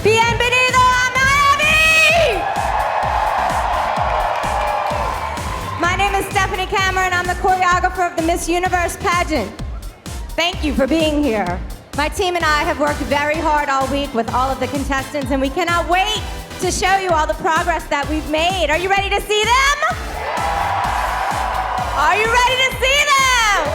Bienvenido a Miami! My name is Stephanie Cameron. I'm the choreographer of the Miss Universe pageant. Thank you for being here. My team and I have worked very hard all week with all of the contestants, and we cannot wait to show you all the progress that we've made. Are you ready to see them? Are you ready to see them?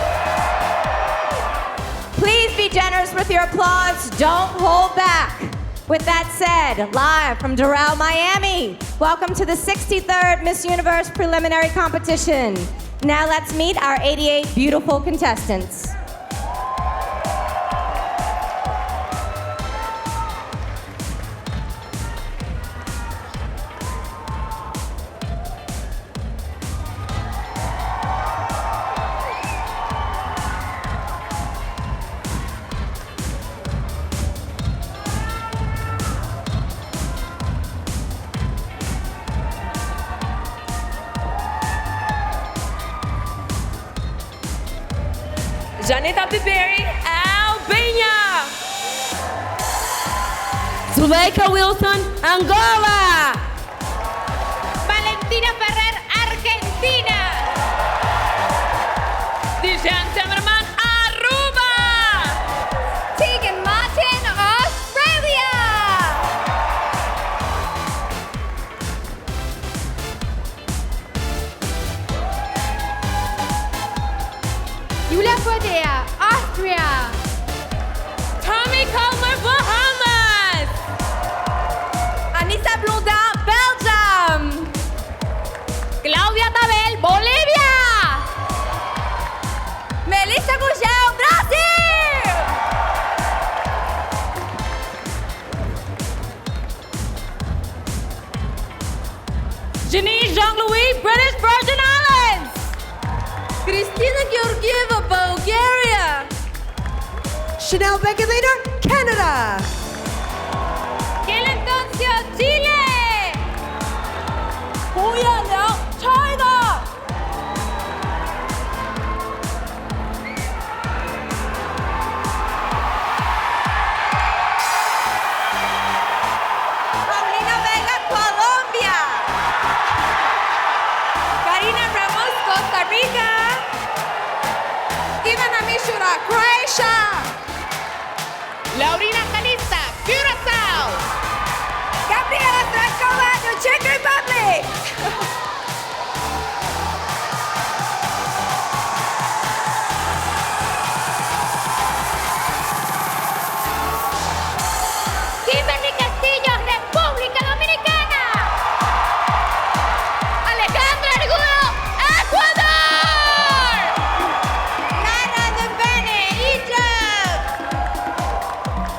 Please be generous with your applause. Don't hold back. With that said, live from Doral, Miami, welcome to the 63rd Miss Universe preliminary competition. Now let's meet our 88 beautiful contestants. Janita Biberi, Albania. Zuleika Wilson, Angola. Valentina Ferrer, Argentina. Dijan Timmerman, Aruba. Tegan Martin, Australia. Julia Fodea, Austria. Tommy Colmer, Bahamas. Anissa Blondin, Belgium. Claudia Tabel, Bolivia. Melissa Gugel, Brazil. Janice Jean-Louis, British Virgin Islands. Kristina Georgieva, Bulgaria. Chanel Beckelader, Canada. Kellen Tuncio, Chile. Huya Liao, China. Paulina Vega, Colombia. Karina Ramos, Costa Rica. Ivana Mishura, Croatia. Laurina Calista, Curaçao. Gabriela Strachkova, the Czech Republic. Kimberly Castillo, República Dominicana. Alejandra Argudo, Ecuador. Nana Dembele, Egypt.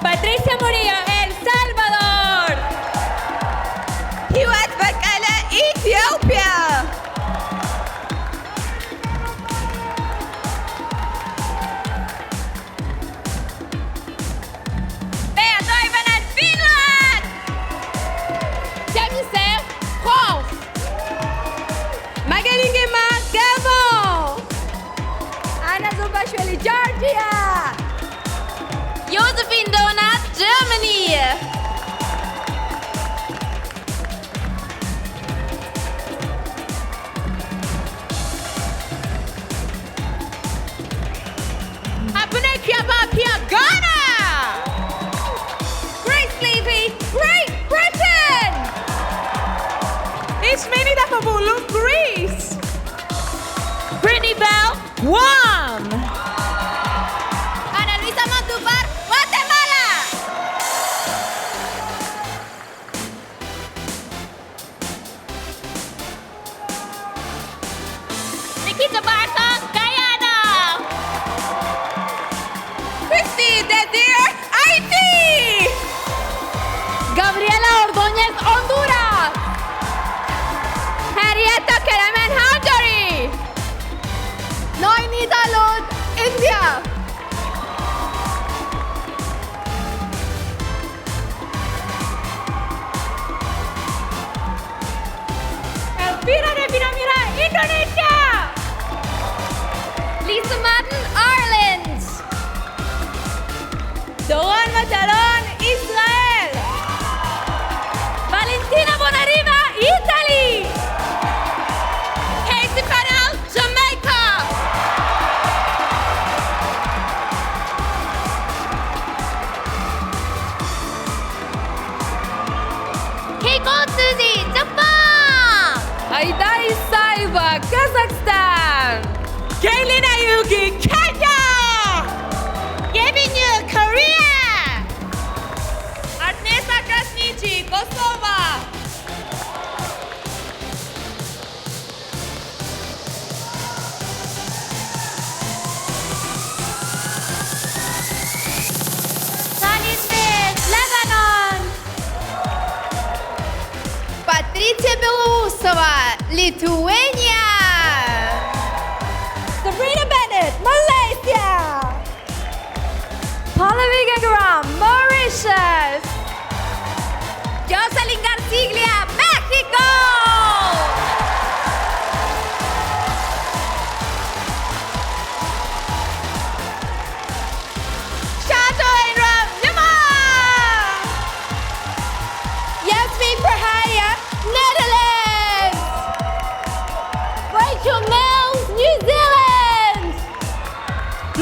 Patricia Murillo, El Salvador. Hiwat Bakala, Ethiopia. Bea Toivonen, Finland. Jamisel, France. Magali Guema, Gabon. Anna Zubashvili, Georgia. Josephine Donat, Germany. Apune Kiabapia, Ghana. Grace Levy, Great Britain. Ismini Dapabulu, Greece. Brittany Bell, Guam. Ana Luisa Montupar, Guatemala. Nikita Barton, Guyana. Christy Desir, Haiti. Gabriela Ordóñez, Honduras. Henrietta Keremen, Hungary. Noini Dalot, India. Ayda Isaiva, Kazakhstan. Kaylin Ayugi, Kenya! Yevinyu, Korea. Arnesa Krasniqi, Kosovo. Sunny Smith, Lebanon. Patricia Belousova, Lithuania. Sabrina Bennett, Malaysia! Pallavi Gagaram, Mauritius. Jocelyn Garciglia, Mexico. Shato Inram, Myanmar. Yasmin Prahaya, Netherlands. Rachel Mills, New Zealand.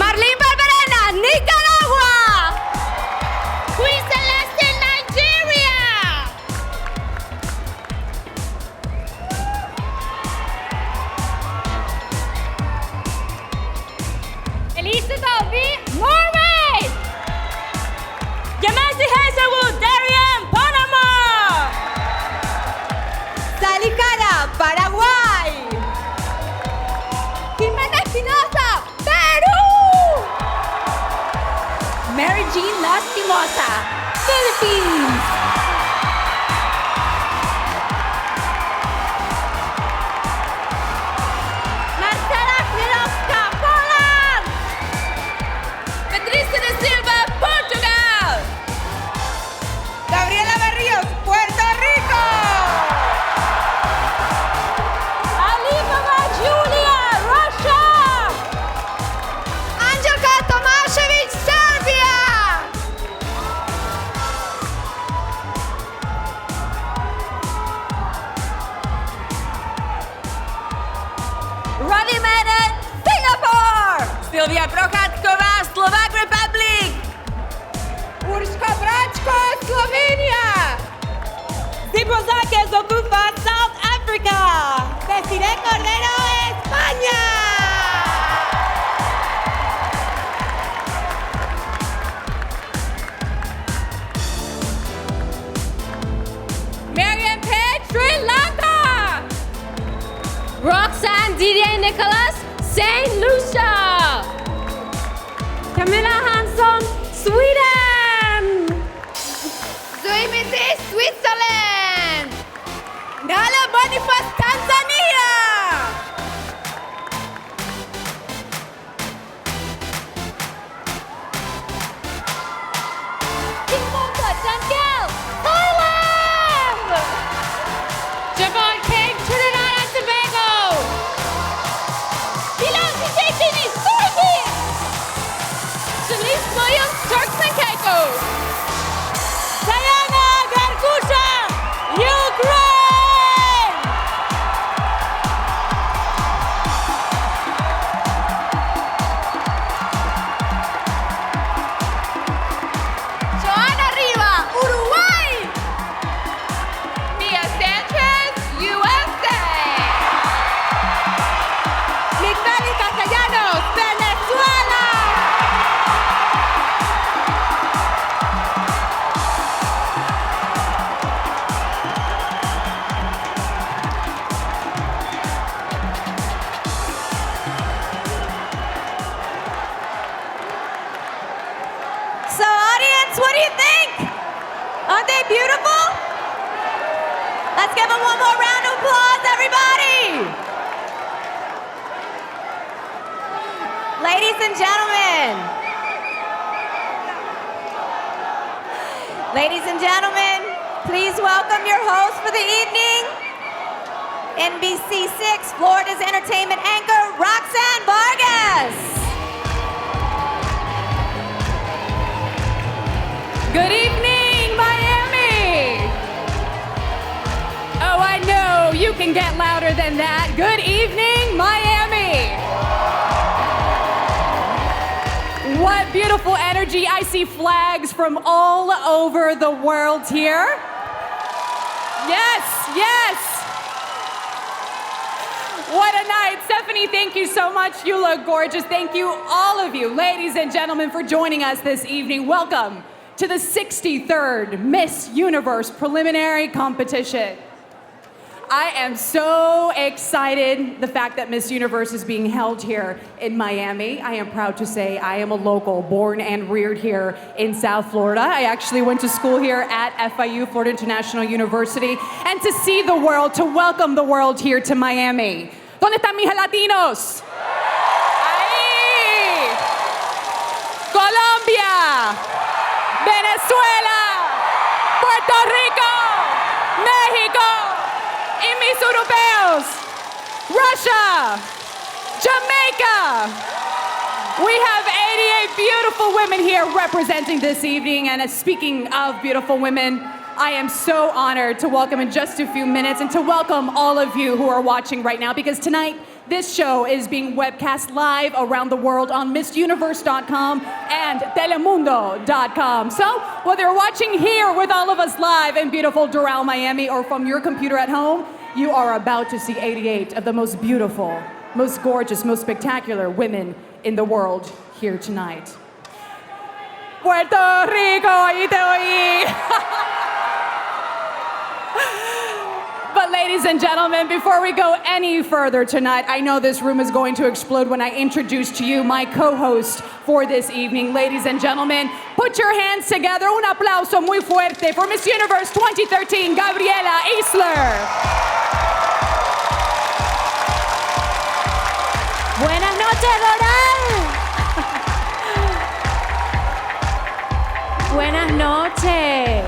Marlene Barberena, Nicaragua. Queen Celeste, Nigeria. Elisa Dalby, Norway. Yamasi Hazelwood, Darien, Panama. Salicada, Paraguay! Jimena Espinosa, Peru. Mary Jean Lastimosa, Philippines. Marcela Kwiatkowska, Poland. Patricia da Silva, Portugal. Gabriela Berríos, Puerto Rico! Alipova Julia, Russia. Angelka Tomašević, Serbia. Ronnie Menon, Singapore. Sylvia Prochatková, Slovak Republic! Urška Bračko, Slovenia! Zibozake Zokufa, South Africa! Desiree Cordero, España! Marian Page, Sri Lanka. Roxanne Didier Nicholas, Saint Lucia. Camilla Hansson, Sweden. Zuimiti, Switzerland. Nala Boniface, Tanzania. Kimberly Daniel, Thailand. Javon King, Trinidad and Tobago. Pilansi Tekini, Turkey. Denise Williams, Turks and Caicos. Diana Garkusha, Ukraine! Joanna Riva, Uruguay. Mia Sanchez, USA. Migdali Castellanos, Venezuela! So, audience, what do you think? Aren't they beautiful? Let's give them one more round of applause, everybody! Ladies and gentlemen. Ladies and gentlemen, please welcome your host for the evening, NBC6 Florida's entertainment anchor, Roxanne Vargas. Good evening, Miami. Oh, I know you can get louder than that. Good evening, Miami. What beautiful energy. I see flags from all over the world here. Yes, yes. What a night. Stephanie, thank you so much. You look gorgeous. Thank you, all of you, ladies and gentlemen, for joining us this evening. Welcome to the 63rd Miss Universe preliminary competition. I am so excited the fact that Miss Universe is being held here in Miami. I am proud to say I am a local, born and reared here in South Florida. I actually went to school here at FIU, Florida International University, and to see the world, to welcome the world here to Miami. ¿Dónde están mis latinos? Ahí. Colombia, Venezuela, Puerto Rico, México, y mis europeos, Russia, Jamaica. We have 88 beautiful women here representing this evening. And speaking of beautiful women, I am so honored to welcome in just a few minutes and to welcome all of you who are watching right now, because tonight this show is being webcast live around the world on MissUniverse.com and Telemundo.com. So whether you're watching here with all of us live in beautiful Doral, Miami, or from your computer at home, you are about to see 88 of the most beautiful, most gorgeous, most spectacular women in the world here tonight. Puerto Rico, ahí te oí. But ladies and gentlemen, before we go any further tonight, I know this room is going to explode when I introduce to you my co-host for this evening. Ladies and gentlemen, put your hands together. Un aplauso muy fuerte for Miss Universe 2013, Gabriela Isler. Buenas noches, Doral. Buenas noches.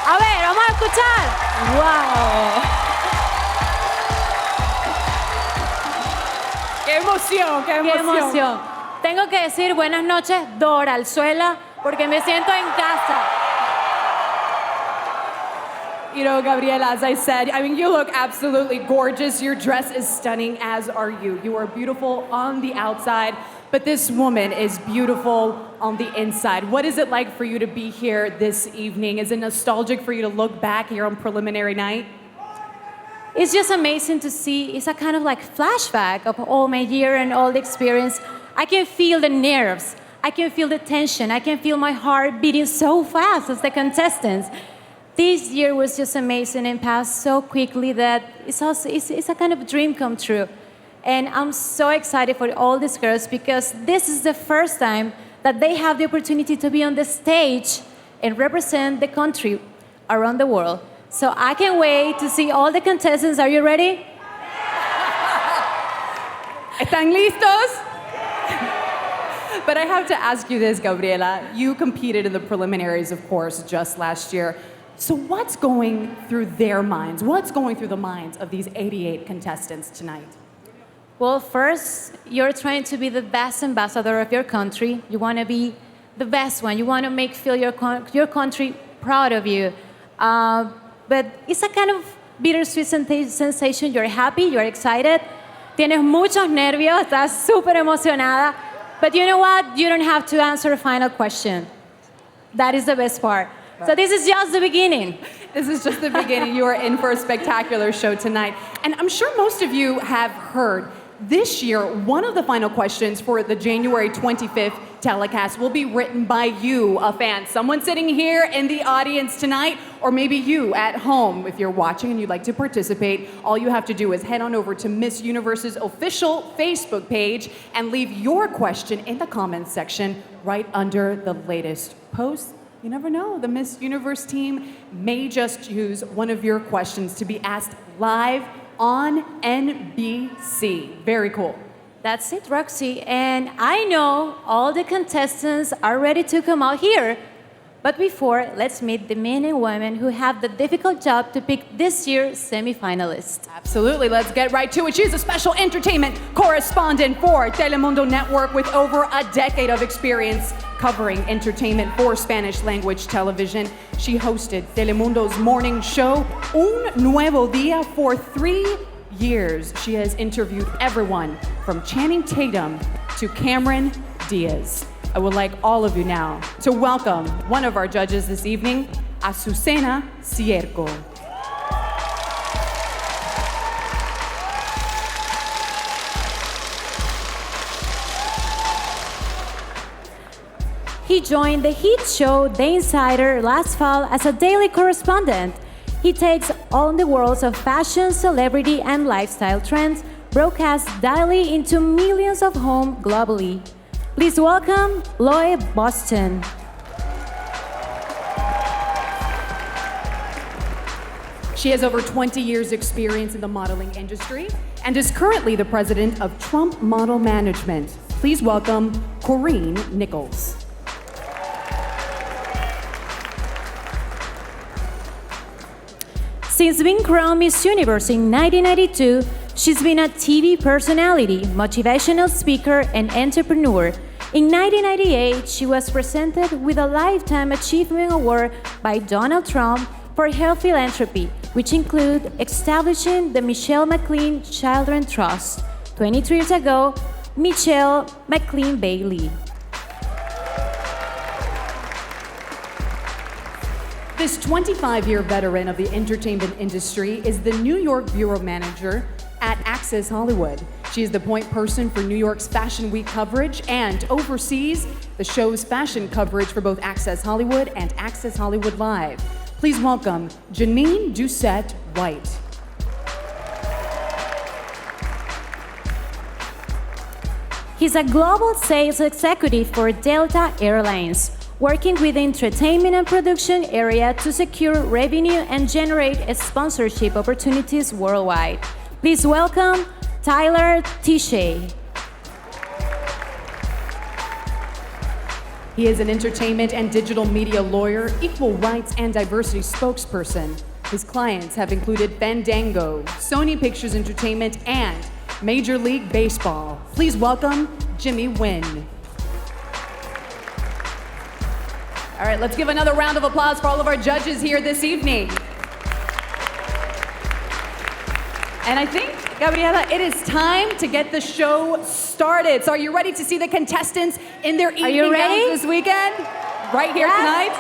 A ver, vamos a escuchar. ¡Wow! ¡Qué emoción, qué emoción! ¡Qué emoción! Tengo que decir buenas noches, Doralzuela, porque me siento en casa. You know, Gabriela, as I said, I mean, you look absolutely gorgeous. Your dress is stunning, as are you. You are beautiful on the outside, but this woman is beautiful on the inside. What is it like for you to be here this evening? Is it nostalgic for you to look back here on preliminary night? It's just amazing to see. It's a kind of like flashback of all my year and all the experience. I can feel the nerves. I can feel the tension. I can feel my heart beating so fast as the contestants. This year was just amazing and passed so quickly that it's a kind of dream come true. And I'm so excited for all these girls because this is the first time that they have the opportunity to be on the stage and represent the country around the world. So I can't wait to see all the contestants. Are you ready? ¿Están listos? But I have to ask you this, Gabriela. You competed in the preliminaries, of course, just last year. So what's going through their minds? What's going through the minds of these 88 contestants tonight? Well, first, you're trying to be the best ambassador of your country. You want to be the best one. You want to feel your country proud of you. But it's a kind of bittersweet sensation. You're happy, you're excited. Tienes muchos nervios, estás súper emocionada. But you know what? You don't have to answer a final question. That is the best part. So this is just the beginning. This is just the beginning. You are in for a spectacular show tonight. And I'm sure most of you have heard this year, one of the final questions for the January 25th telecast will be written by you, a fan. Someone sitting here in the audience tonight, or maybe you at home. If you're watching and you'd like to participate, all you have to do is head on over to Miss Universe's official Facebook page and leave your question in the comments section right under the latest post. You never know, the Miss Universe team may just use one of your questions to be asked live on NBC. Very cool. That's it, Roxy. And I know all the contestants are ready to come out here. But before, let's meet the men and women who have the difficult job to pick this year's semifinalists. Absolutely, let's get right to it. She's a special entertainment correspondent for Telemundo Network with over a decade of experience covering entertainment for Spanish language television. She hosted Telemundo's morning show, Un Nuevo Día, for 3 years. She has interviewed everyone from Channing Tatum to Cameron Diaz. I would like all of you now to welcome one of our judges this evening, Azucena Cierco. He joined the hit show The Insider last fall as a daily correspondent. He takes on the worlds of fashion, celebrity, and lifestyle trends, broadcast daily into millions of homes globally. Please welcome Loie Boston. She has over 20 years' experience in the modeling industry and is currently the president of Trump Model Management. Please welcome Corinne Nichols. Since being crowned Miss Universe in 1992, she's been a TV personality, motivational speaker, and entrepreneur. In 1998, she was presented with a Lifetime Achievement Award by Donald Trump for her philanthropy, which include establishing the Michelle McLean Children's Trust. 23 years ago, Michelle McLean Bailey. This 25-year veteran of the entertainment industry is the New York bureau manager at Access Hollywood. She is the point person for New York's Fashion Week coverage and oversees the show's fashion coverage for both Access Hollywood and Access Hollywood Live. Please welcome Janine Doucette White. He's a global sales executive for Delta Airlines, working with the entertainment and production area to secure revenue and generate sponsorship opportunities worldwide. Please welcome Tyler Tishay. He is an entertainment and digital media lawyer, equal rights and diversity spokesperson. His clients have included Fandango, Sony Pictures Entertainment, and Major League Baseball. Please welcome Jimmy Nguyen. All right, let's give another round of applause for all of our judges here this evening. And I think, Gabriela, it is time to get the show started. So are you ready to see the contestants in their evening gowns this weekend? Right here tonight?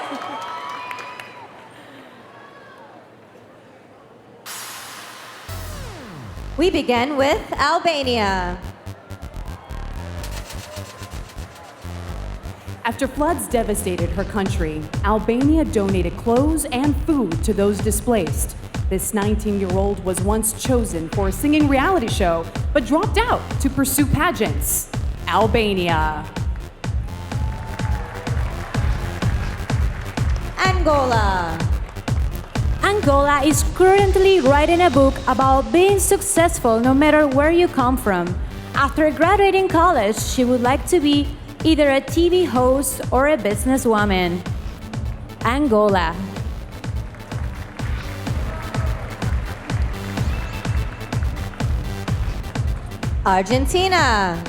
We begin with Albania. After floods devastated her country, Albania donated clothes and food to those displaced. This 19-year-old was once chosen for a singing reality show, but dropped out to pursue pageants. Albania. Angola. Angola is currently writing a book about being successful no matter where you come from. After graduating college, she would like to be either a TV host or a businesswoman. Angola. Argentina.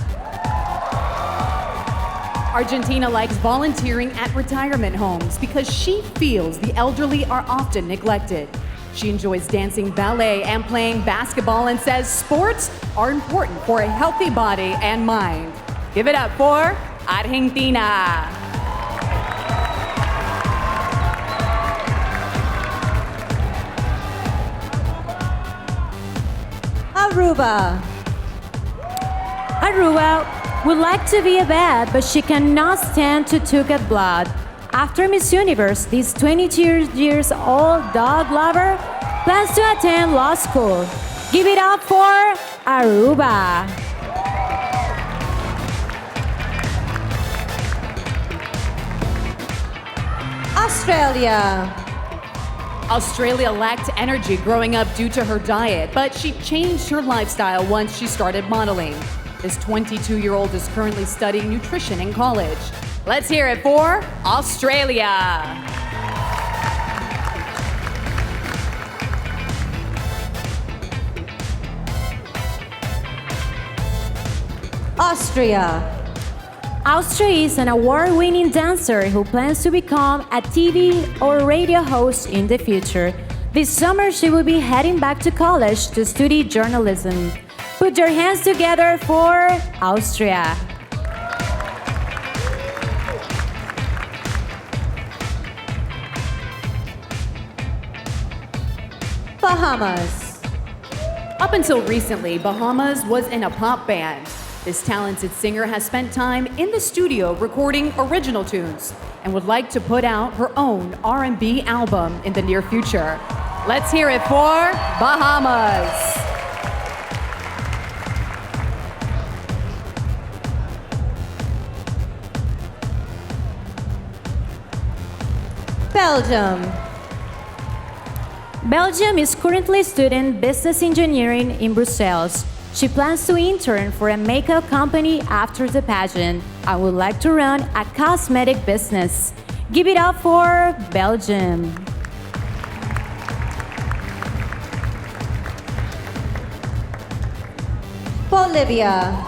Argentina likes volunteering at retirement homes because she feels the elderly are often neglected. She enjoys dancing ballet and playing basketball and says sports are important for a healthy body and mind. Give it up for Argentina. Aruba. Aruba would like to be a vet, but she cannot stand to get blood. After Miss Universe, this 22 years old dog lover plans to attend law school. Give it up for Aruba. Australia. Australia lacked energy growing up due to her diet, but she changed her lifestyle once she started modeling. This 22-year-old is currently studying nutrition in college. Let's hear it for Australia. Austria. Austria is an award-winning dancer who plans to become a TV or radio host in the future. This summer, she will be heading back to college to study journalism. Put your hands together for Austria. Bahamas. Up until recently, Bahamas was in a pop band. This talented singer has spent time in the studio recording original tunes and would like to put out her own R&B album in the near future. Let's hear it for Bahamas. Belgium. Belgium is currently studying business engineering in Brussels. She plans to intern for a makeup company after the pageant. I would like to run a cosmetic business. Give it up for Belgium. Bolivia.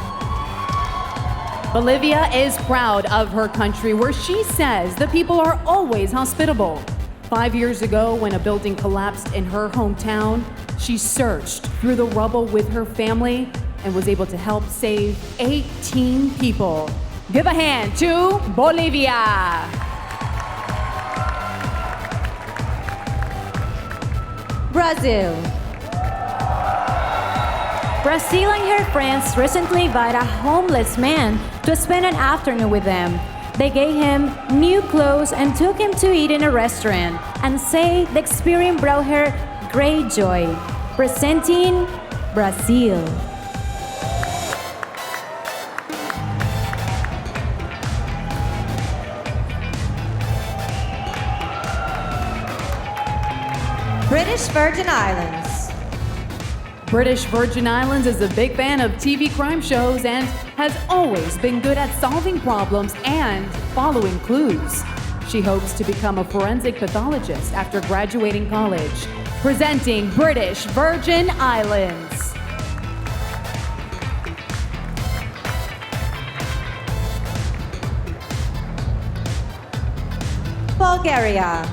Bolivia is proud of her country, where she says the people are always hospitable. 5 years ago, when a building collapsed in her hometown, she searched through the rubble with her family and was able to help save 18 people. Give a hand to Bolivia. Brazil. Brazil and her friends recently invited a homeless man to spend an afternoon with them. They gave him new clothes and took him to eat in a restaurant and say the experience brought her great joy. Presenting Brazil. British Virgin Islands. British Virgin Islands is a big fan of TV crime shows and has always been good at solving problems and following clues. She hopes to become a forensic pathologist after graduating college. Presenting British Virgin Islands. Bulgaria.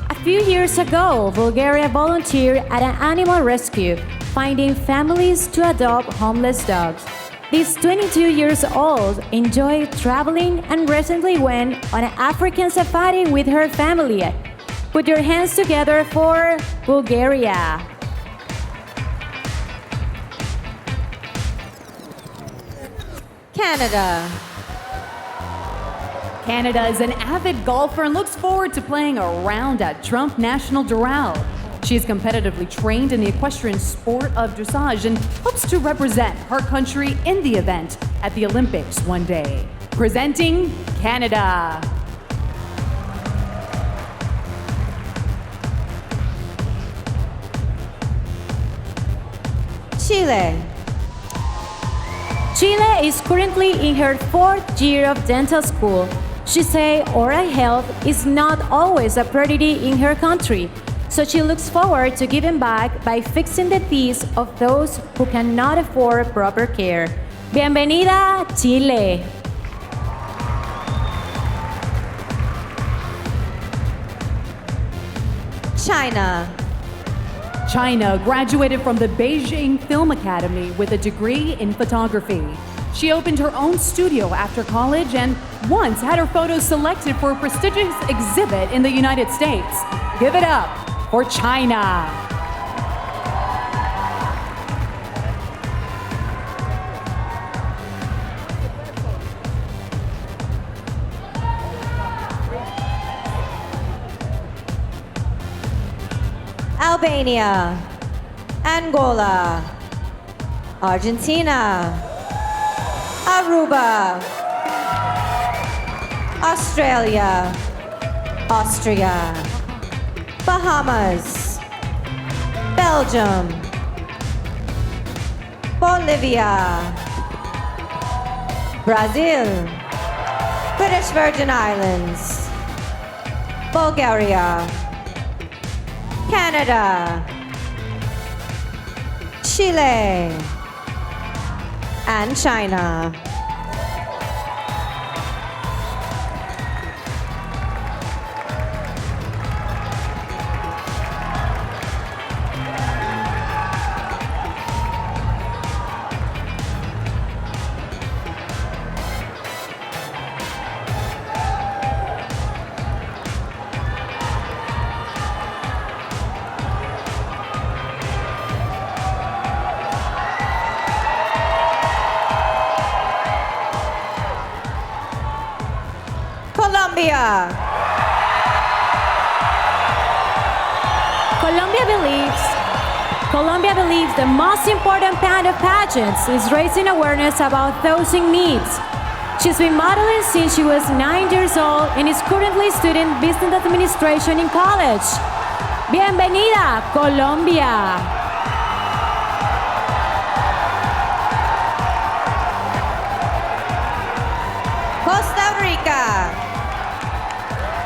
A few years ago, Bulgaria volunteered at an animal rescue, finding families to adopt homeless dogs. This 22 years old enjoyed traveling and recently went on an African safari with her family. Put your hands together for Bulgaria. Canada. Canada is an avid golfer and looks forward to playing a round at Trump National Doral. She is competitively trained in the equestrian sport of dressage and hopes to represent her country in the event at the Olympics one day. Presenting Canada. Chile. Chile is currently in her 4th year of dental school. She says oral health is not always a priority in her country, so she looks forward to giving back by fixing the teeth of those who cannot afford proper care. Bienvenida, Chile! China. China graduated from the Beijing Film Academy with a degree in photography. She opened her own studio after college and once had her photos selected for a prestigious exhibit in the United States. Give it up for China. Albania. Angola. Argentina. Aruba. Australia. Austria. Bahamas. Belgium. Bolivia. Brazil. British Virgin Islands. Bulgaria. Canada. Chile. And China. Colombia. Colombia believes the most important part of pageants is raising awareness about those in need. She's been modeling since she was 9 years old and is currently studying business administration in college. Bienvenida, Colombia. Costa Rica.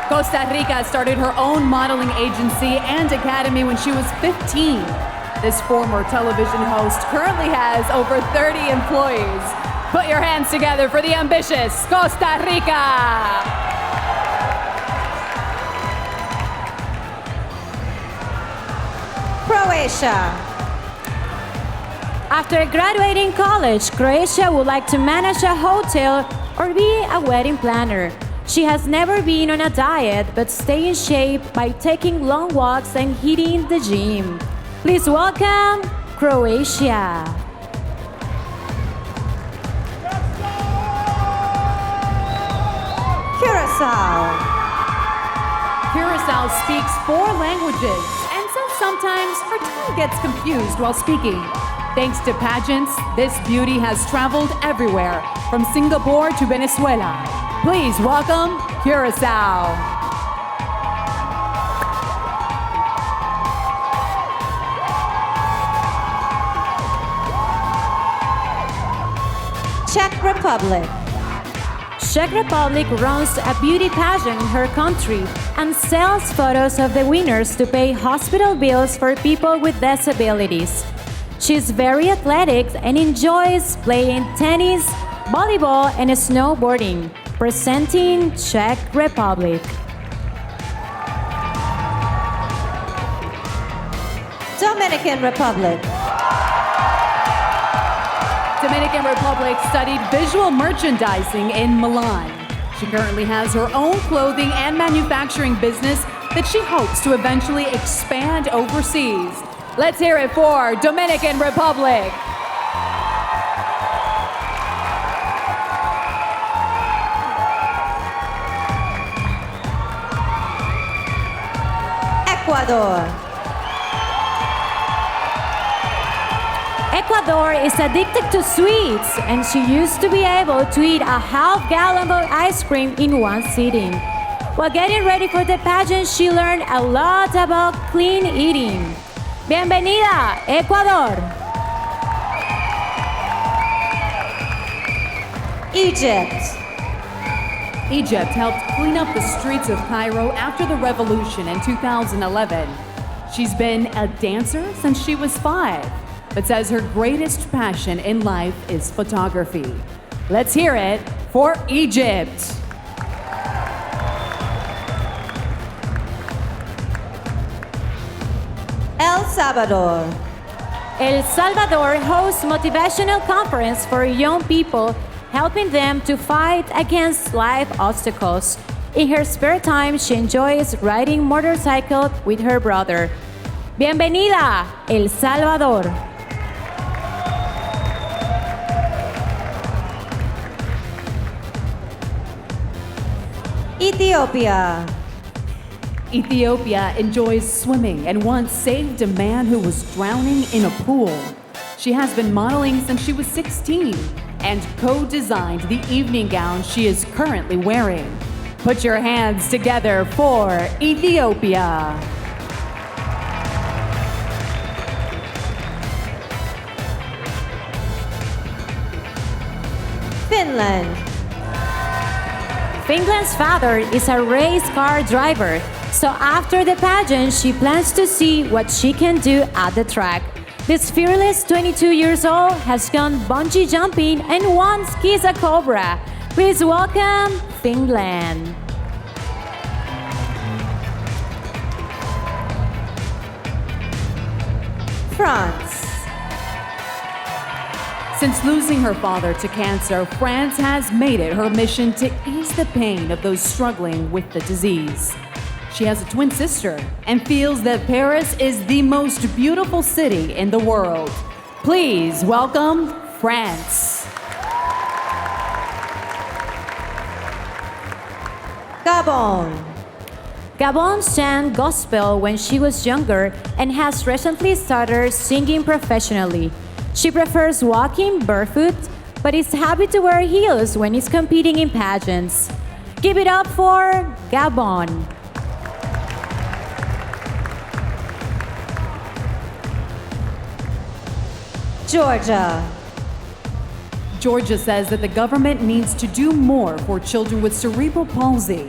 Costa Rica started her own modeling agency and academy when she was 15. This former television host currently has over 30 employees. Put your hands together for the ambitious Costa Rica. Croatia. After graduating college, Croatia would like to manage a hotel or be a wedding planner. She has never been on a diet but stay in shape by taking long walks and hitting the gym. Please welcome Croatia. Curacao. Curacao speaks 4 languages, and so sometimes her tongue gets confused while speaking. Thanks to pageants, this beauty has traveled everywhere, from Singapore to Venezuela. Please welcome Curacao. Czech Republic. Czech Republic runs a beauty pageant in her country and sells photos of the winners to pay hospital bills for people with disabilities. She's very athletic and enjoys playing tennis, volleyball, and snowboarding, presenting Czech Republic. Dominican Republic. Dominican Republic studied visual merchandising in Milan. She currently has her own clothing and manufacturing business that she hopes to eventually expand overseas. Let's hear it for Dominican Republic. Ecuador. Ecuador is addicted to sweets, and she used to be able to eat a half-gallon of ice cream in one sitting. While getting ready for the pageant, she learned a lot about clean eating. Bienvenida, Ecuador. Egypt. Egypt helped clean up the streets of Cairo after the revolution in 2011. She's been a dancer since she was 5, but says her greatest passion in life is photography. Let's hear it for Egypt. El Salvador. El Salvador hosts motivational conference for young people, helping them to fight against life obstacles. In her spare time, she enjoys riding motorcycle with her brother. Bienvenida, El Salvador. Ethiopia. Ethiopia enjoys swimming and once saved a man who was drowning in a pool. She has been modeling since she was 16 and co-designed the evening gown she is currently wearing. Put your hands together for Ethiopia. Finland. Finland's father is a race car driver, so after the pageant, she plans to see what she can do at the track. This fearless 22 years old has gone bungee jumping and won skis a cobra. Please welcome Finland. France. Since losing her father to cancer, France has made it her mission to ease the pain of those struggling with the disease. She has a twin sister and feels that Paris is the most beautiful city in the world. Please welcome France. Gabon. Gabon sang gospel when she was younger and has recently started singing professionally. She prefers walking barefoot, but is happy to wear heels when is competing in pageants. Give it up for Gabon. Georgia. Georgia says that the government needs to do more for children with cerebral palsy.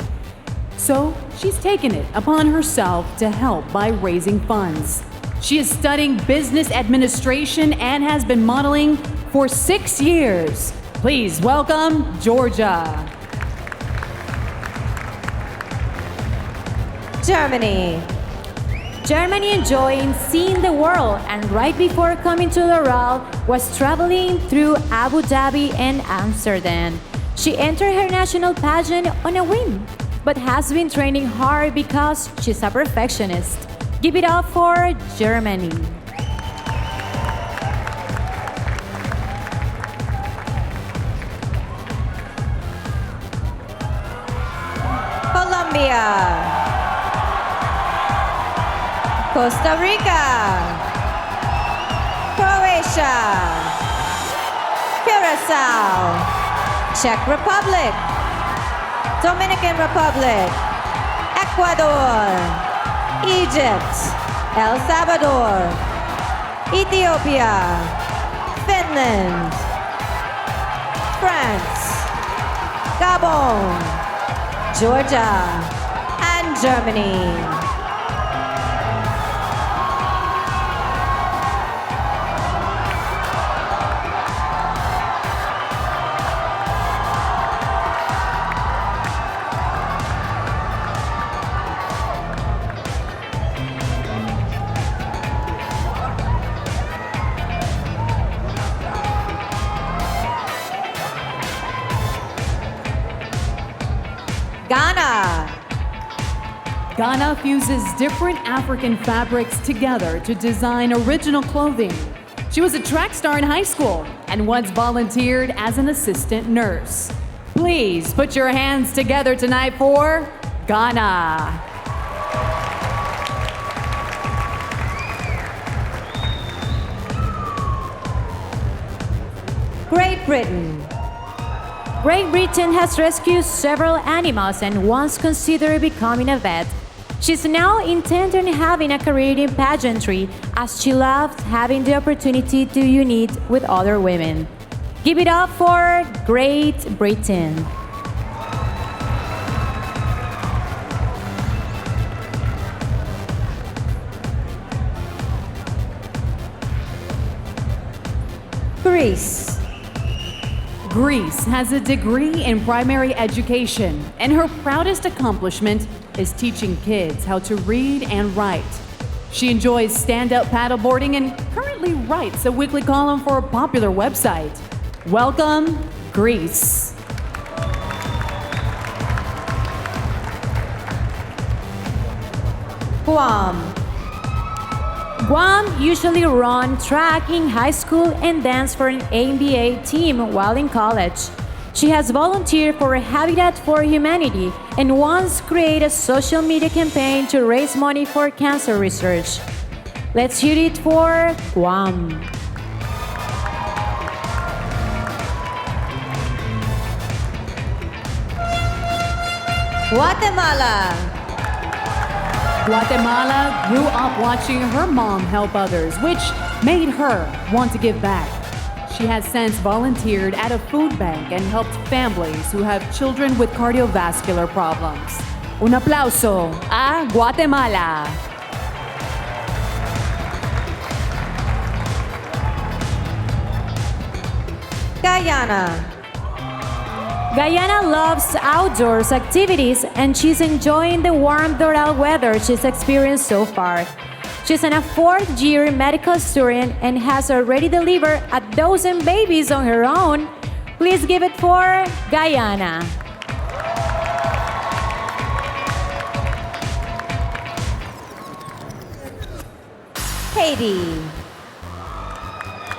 So she's taken it upon herself to help by raising funds. She is studying business administration and has been modeling for 6 years. Please welcome Georgia. Germany. Germany enjoying seeing the world, and right before coming to Laurel was traveling through Abu Dhabi and Amsterdam. She entered her national pageant on a whim, but has been training hard because she's a perfectionist. Give it up for Germany. Colombia. Costa Rica. Croatia. Curacao. Czech Republic. Dominican Republic. Ecuador. Egypt. El Salvador. Ethiopia. Finland. France. Gabon. Georgia. And Germany. Ghana. Ghana fuses different African fabrics together to design original clothing. She was a track star in high school and once volunteered as an assistant nurse. Please put your hands together tonight for Ghana. Great Britain. Great Britain has rescued several animals and once considered becoming a vet. She's now intent on having a career in pageantry as she loves having the opportunity to unite with other women. Give it up for Great Britain. Greece. Greece has a degree in primary education, and her proudest accomplishment is teaching kids how to read and write. She enjoys stand-up paddleboarding and currently writes a weekly column for a popular website. Welcome, Greece. Guam. Guam usually run track in high school and dance for an NBA team while in college. She has volunteered for Habitat for Humanity and once created a social media campaign to raise money for cancer research. Let's hear it for Guam. Guatemala. Guatemala grew up watching her mom help others, which made her want to give back. She has since volunteered at a food bank and helped families who have children with cardiovascular problems. Un aplauso a Guatemala. Guyana. Guyana loves outdoors activities and she's enjoying the warm Doral weather she's experienced so far. She's in a fourth-year medical student and has already delivered 12 babies on her own. Please give it for Guyana. Haiti.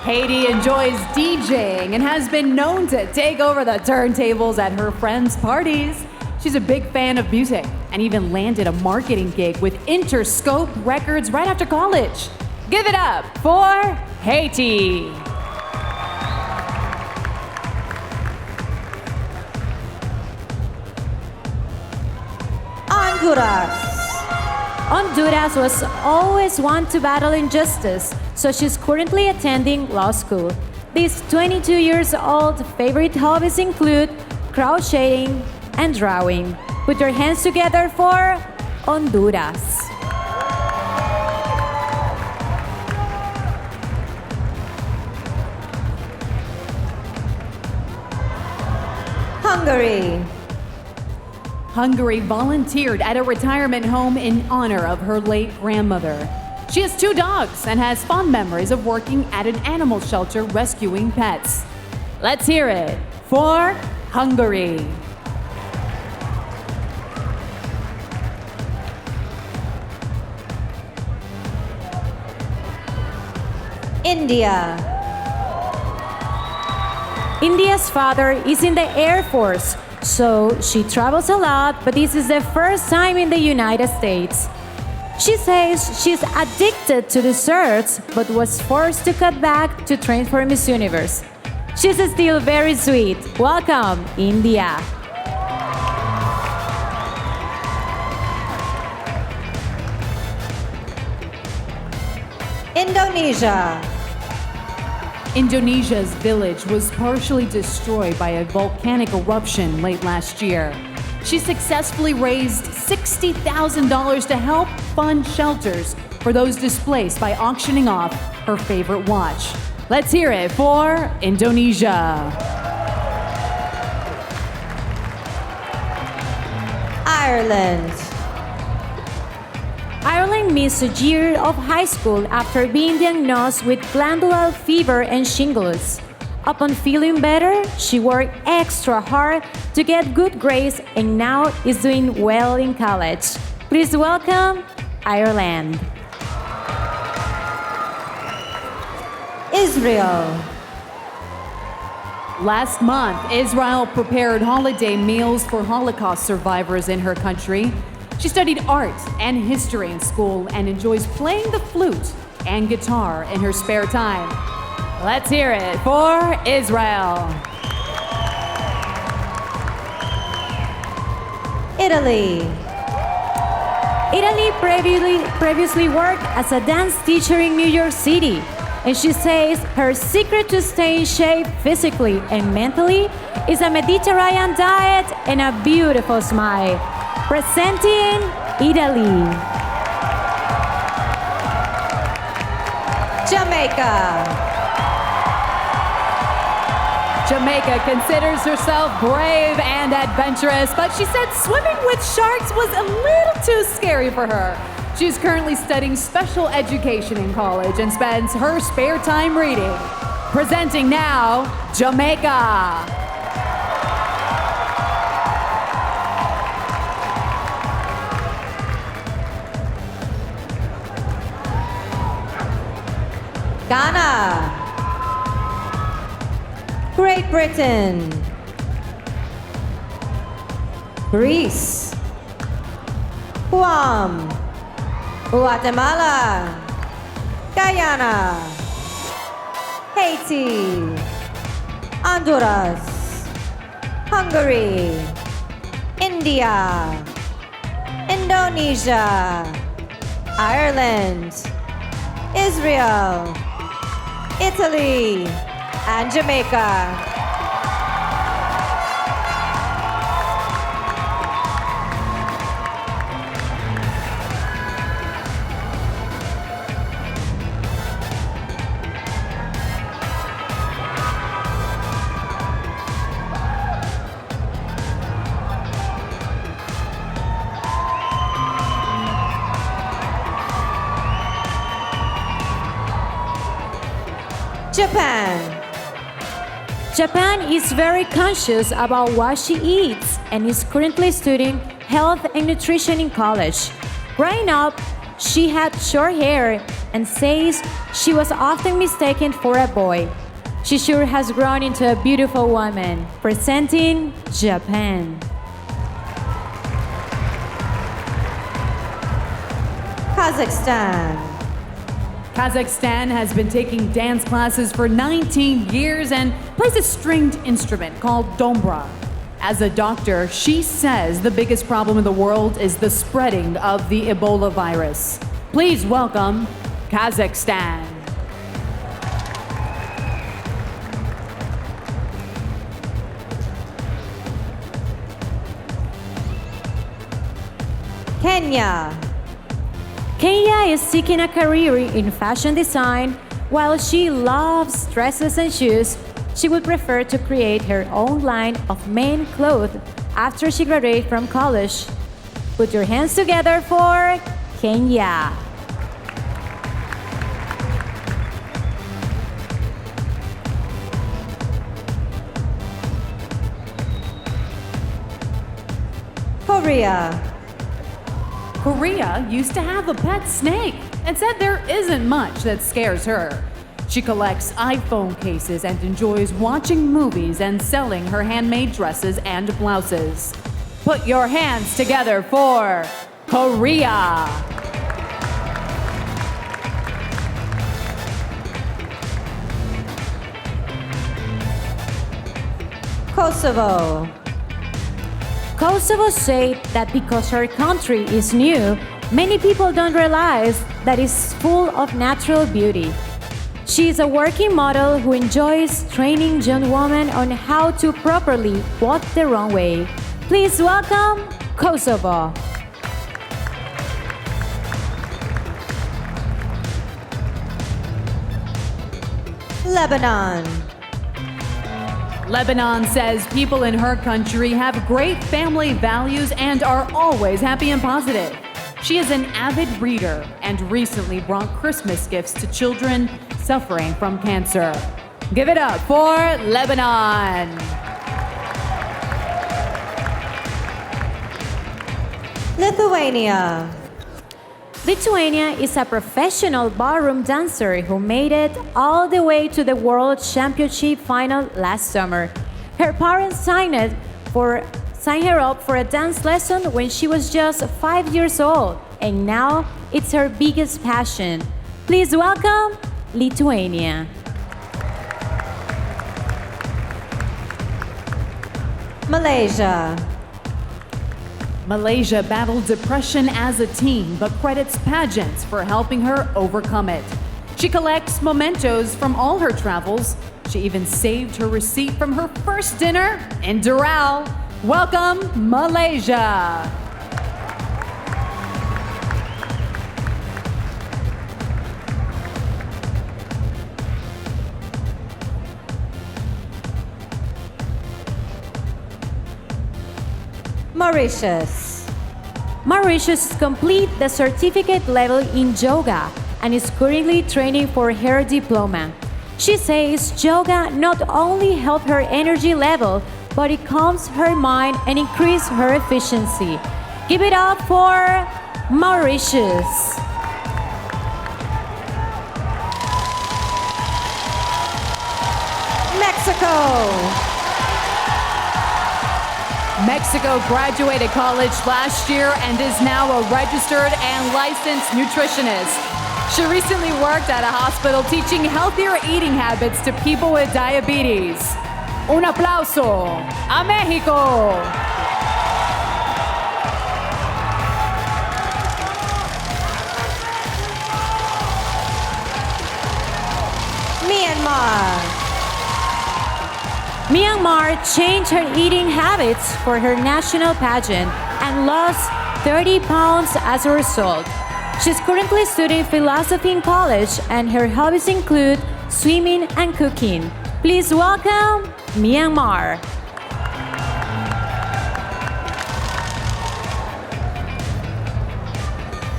Haiti enjoys DJing and has been known to take over the turntables at her friends' parties. She's a big fan of music and even landed a marketing gig with Interscope Records right after college. Give it up for Haiti. Honduras. Honduras was always one to battle injustice, so she's currently attending law school. This 22 years old favorite hobbies include crocheting and drawing. Put your hands together for Honduras. Hungary. Hungary volunteered at a retirement home in honor of her late grandmother. She has 2 dogs and has fond memories of working at an animal shelter rescuing pets. Let's hear it for Hungary. India. India's father is in the Air Force, so she travels a lot, but this is the first time in the United States. She says she's addicted to desserts, but was forced to cut back to train for Miss Universe. She's still very sweet. Welcome, India. Indonesia. Indonesia's village was partially destroyed by a volcanic eruption late last year. She successfully raised $60,000 to help fund shelters for those displaced by auctioning off her favorite watch. Let's hear it for Indonesia. Ireland. Ireland missed a year of high school after being diagnosed with glandular fever and shingles. Upon feeling better, she worked extra hard to get good grades and now is doing well in college. Please welcome Ireland. Israel. Last month, Israel prepared holiday meals for Holocaust survivors in her country. She studied art and history in school and enjoys playing the flute and guitar in her spare time. Let's hear it for Israel. Italy. Italy previously worked as a dance teacher in New York City, and she says her secret to stay in shape physically and mentally is a Mediterranean diet and a beautiful smile. Presenting Italy. Jamaica. Jamaica considers herself brave and adventurous, but she said swimming with sharks was a little too scary for her. She's currently studying special education in college and spends her spare time reading. Presenting now, Jamaica. Ghana. Great Britain. Greece. Guam. Guatemala. Guyana. Haiti. Honduras. Hungary. India. Indonesia. Ireland. Israel. Italy, and Jamaica. Japan. Japan is very conscious about what she eats and is currently studying health and nutrition in college. Growing up, she had short hair and says she was often mistaken for a boy. She sure has grown into a beautiful woman. Presenting Japan. Kazakhstan. Kazakhstan has been taking dance classes for 19 years and plays a stringed instrument called dombra. As a doctor, she says the biggest problem in the world is the spreading of the Ebola virus. Please welcome Kazakhstan. Kenya. Kenya is seeking a career in fashion design. While she loves dresses and shoes, she would prefer to create her own line of men clothes after she graduates from college. Put your hands together for Kenya. Korea. Korea used to have a pet snake and said there isn't much that scares her. She collects iPhone cases and enjoys watching movies and selling her handmade dresses and blouses. Put your hands together for Korea. Kosovo. Kosovo said that because her country is new, many people don't realize that it's full of natural beauty. She is a working model who enjoys training young women on how to properly walk the runway. Please welcome Kosovo. Lebanon. Lebanon says people in her country have great family values and are always happy and positive. She is an avid reader and recently brought Christmas gifts to children suffering from cancer. Give it up for Lebanon. Lithuania. Lithuania is a professional ballroom dancer who made it all the way to the World Championship final last summer. Her parents signed her up for a dance lesson when she was just 5 years old, and now it's her biggest passion. Please welcome Lithuania. Malaysia. Malaysia battled depression as a teen, but credits Pageant for helping her overcome it. She collects mementos from all her travels. She even saved her receipt from her first dinner in Doral. Welcome, Malaysia. Mauritius. Mauritius complete the certificate level in yoga and is currently training for her diploma. She says yoga not only helps her energy level, but it calms her mind and increases her efficiency. Give it up for Mauritius. Mexico. Mexico graduated college last year and is now a registered and licensed nutritionist. She recently worked at a hospital teaching healthier eating habits to people with diabetes. Un aplauso a Mexico. Myanmar. Myanmar changed her eating habits for her national pageant and lost 30 pounds as a result. She's currently studying philosophy in college, and her hobbies include swimming and cooking. Please welcome Myanmar.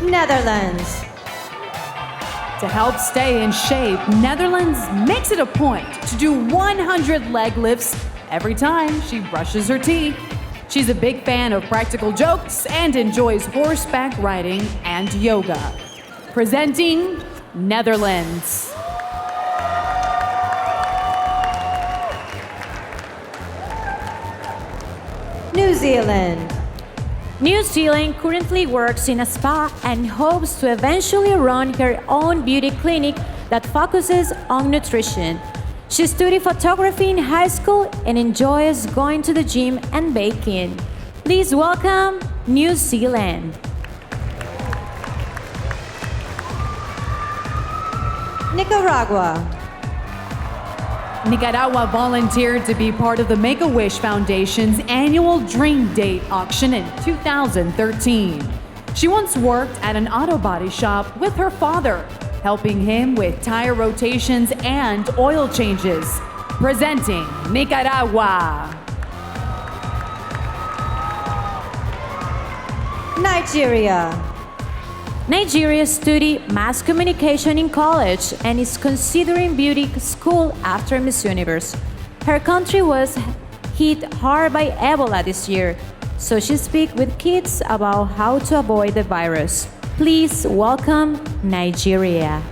Netherlands. To help stay in shape, Netherlands makes it a point to do 100 leg lifts every time she brushes her teeth. She's a big fan of practical jokes and enjoys horseback riding and yoga. Presenting Netherlands. New Zealand. New Zealand currently works in a spa and hopes to eventually run her own beauty clinic that focuses on nutrition. She studied photography in high school and enjoys going to the gym and baking. Please welcome New Zealand. Nicaragua. Nicaragua volunteered to be part of the Make-A-Wish Foundation's annual Dream Date auction in 2013. She once worked at an auto body shop with her father, helping him with tire rotations and oil changes. Presenting Nicaragua. Nigeria. Nigeria studied mass communication in college and is considering beauty school after Miss Universe. Her country was hit hard by Ebola this year, so she speaks with kids about how to avoid the virus. Please welcome Nigeria.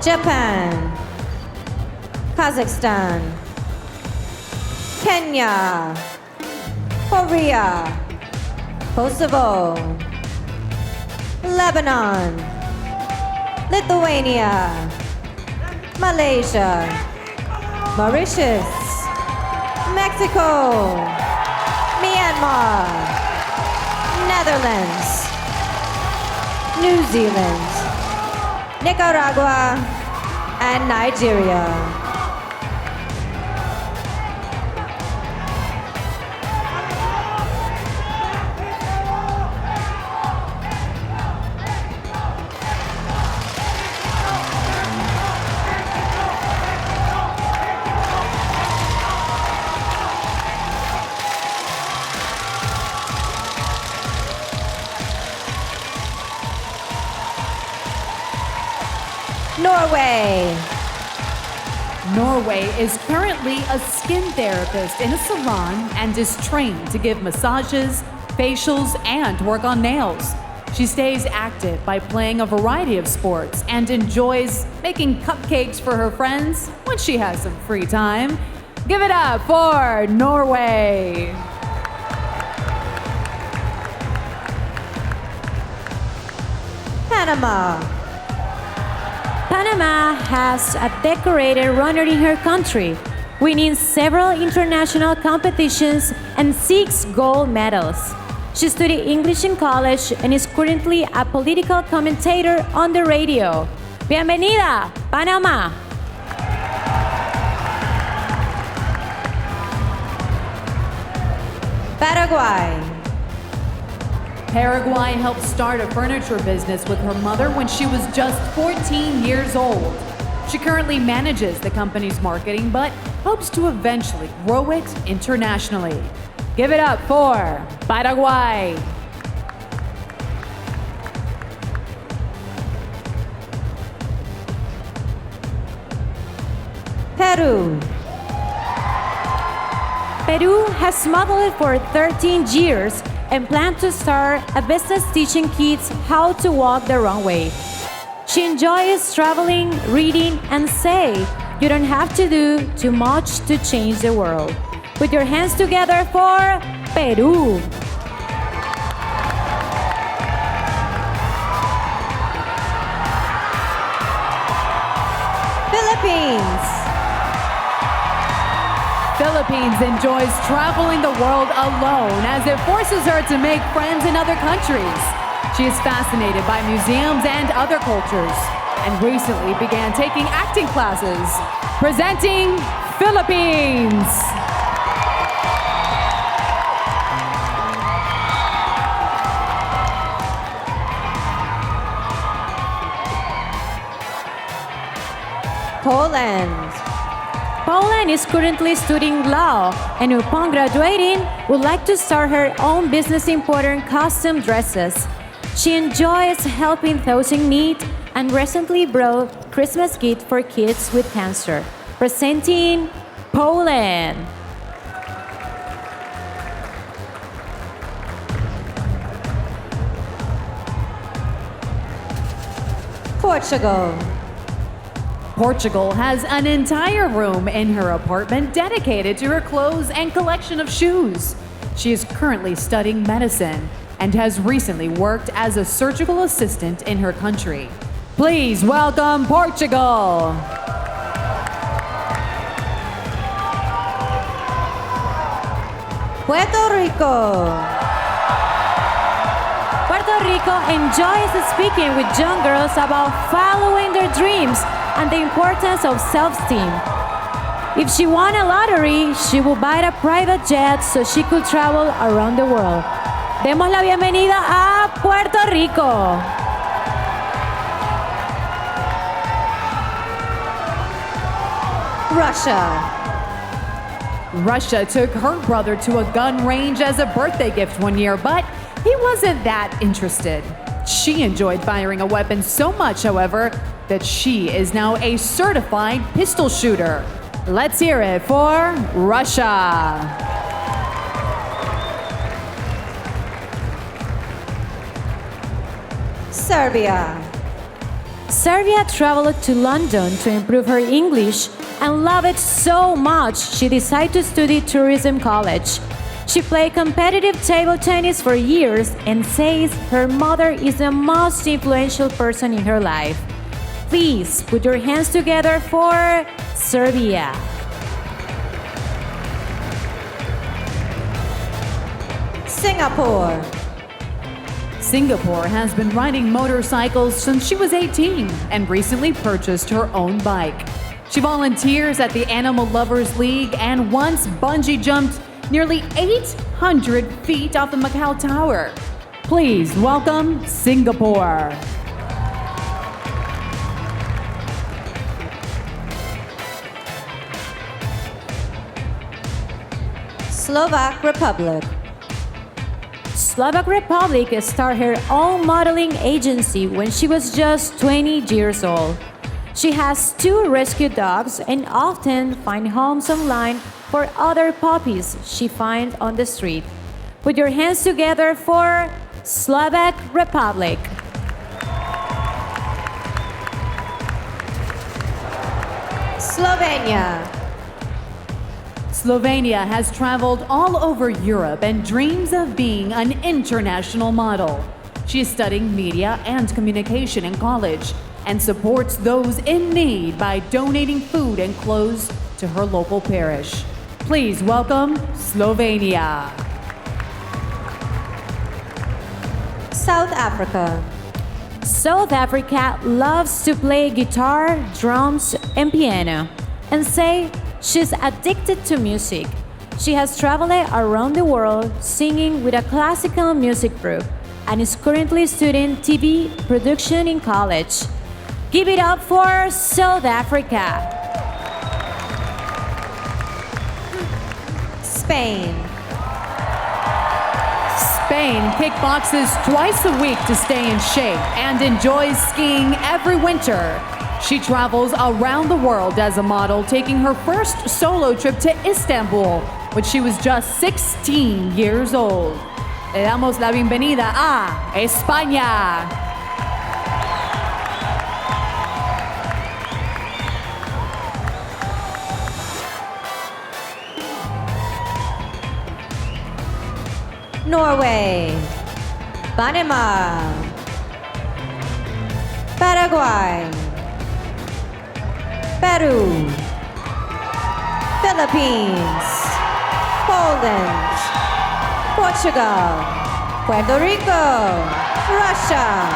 Japan. Kazakhstan. Kenya. Korea. Kosovo. Lebanon. Lithuania. Malaysia. Mauritius. Mexico. Myanmar. Netherlands. New Zealand. Nicaragua and Nigeria. Norway. Norway is currently a skin therapist in a salon and is trained to give massages, facials, and work on nails. She stays active by playing a variety of sports and enjoys making cupcakes for her friends when she has some free time. Give it up for Norway. Panama. Panama has a decorated runner in her country, winning several international competitions and 6 gold medals. She studied English in college and is currently a political commentator on the radio. Bienvenida, Panama! Paraguay. Paraguay helped start a furniture business with her mother when she was just 14 years old. She currently manages the company's marketing, but hopes to eventually grow it internationally. Give it up for Paraguay. Peru. Peru has modeled for 13 years and plans to start a business teaching kids how to walk the runway. She enjoys traveling, reading, and say, you don't have to do too much to change the world. Put your hands together for Peru. Philippines. Philippines enjoys traveling the world alone as it forces her to make friends in other countries. She is fascinated by museums and other cultures and recently began taking acting classes. Presenting Philippines. Poland. Poland is currently studying law and upon graduating would like to start her own business importing costume dresses. She enjoys helping those in need and recently brought Christmas gift for kids with cancer. Presenting Poland. Portugal. Portugal has an entire room in her apartment dedicated to her clothes and collection of shoes. She is currently studying medicine and has recently worked as a surgical assistant in her country. Please welcome Portugal. Puerto Rico. Puerto Rico enjoys speaking with young girls about following their dreams and the importance of self-esteem. If she won a lottery, she will buy a private jet so she could travel around the world. Demos la bienvenida a Puerto Rico. Russia. Russia took her brother to a gun range as a birthday gift one year, but he wasn't that interested. She enjoyed firing a weapon so much, however, that she is now a certified pistol shooter. Let's hear it for Russia. Serbia. Serbia traveled to London to improve her English and loved it so much she decided to study tourism college. She played competitive table tennis for years and says her mother is the most influential person in her life. Please put your hands together for Serbia. Singapore. Singapore has been riding motorcycles since she was 18 and recently purchased her own bike. She volunteers at the Animal Lovers League and once bungee jumped nearly 800 feet off the Macau Tower. Please welcome Singapore. Slovak Republic. Slovak Republic started her own modeling agency when she was just 20 years old. She has 2 rescue dogs and often finds homes online for other puppies she finds on the street. Put your hands together for Slovak Republic. Slovenia. Slovenia has traveled all over Europe and dreams of being an international model. She is studying media and communication in college and supports those in need by donating food and clothes to her local parish. Please welcome Slovenia. South Africa. South Africa loves to play guitar, drums, and piano, and say she's addicted to music. She has traveled around the world singing with a classical music group and is currently studying TV production in college. Give it up for South Africa. Spain. Spain kickboxes twice a week to stay in shape and enjoys skiing every winter. She travels around the world as a model, taking her first solo trip to Istanbul when she was just 16 years old. Le damos la bienvenida a España. Norway. Panama. Paraguay. Peru. Philippines. Poland. Portugal. Puerto Rico. Russia.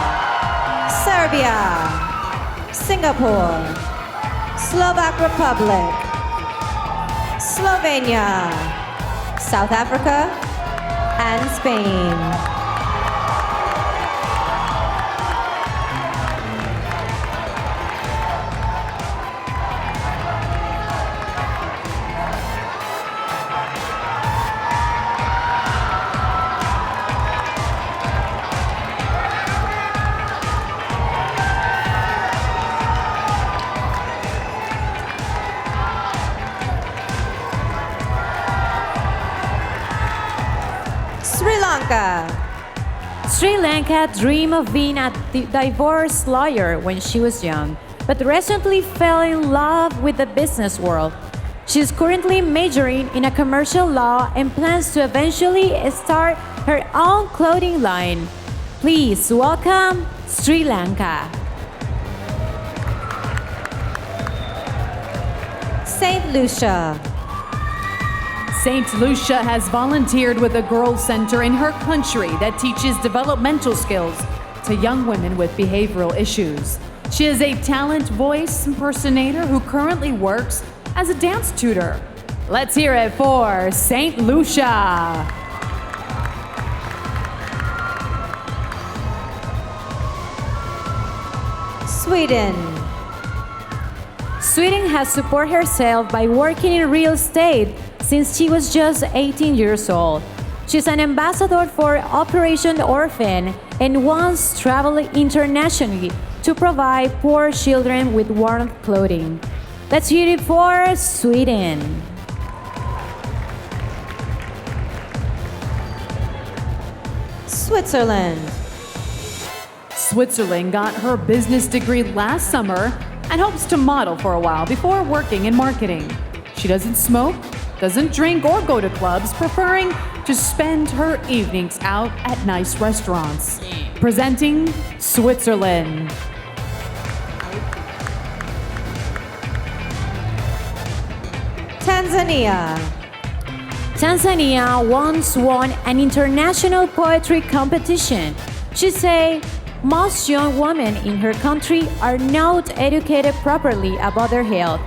Serbia. Singapore. Slovak Republic. Slovenia. South Africa. And Spain. Sri Lanka. Sri Lanka dreamed of being a divorce lawyer when she was young. but recently fell in love with the business world. She's currently majoring in a commercial law and plans to eventually start her own clothing line. Please welcome Sri Lanka. St. Lucia. St. Lucia has volunteered with a girls' center in her country that teaches developmental skills to young women with behavioral issues. She is a talent voice impersonator who currently works as a dance tutor. Let's hear it for St. Lucia. Sweden. Sweden has supported herself by working in real estate since she was just 18 years old. She's an ambassador for Operation Orphan and once traveled internationally to provide poor children with warm clothing. Let's hear it for Sweden. Switzerland. Switzerland got her business degree last summer and hopes to model for a while before working in marketing. She doesn't smoke, doesn't drink or go to clubs, preferring to spend her evenings out at nice restaurants. Presenting Switzerland. Tanzania. Tanzania once won an international poetry competition. She said most young women in her country are not educated properly about their health,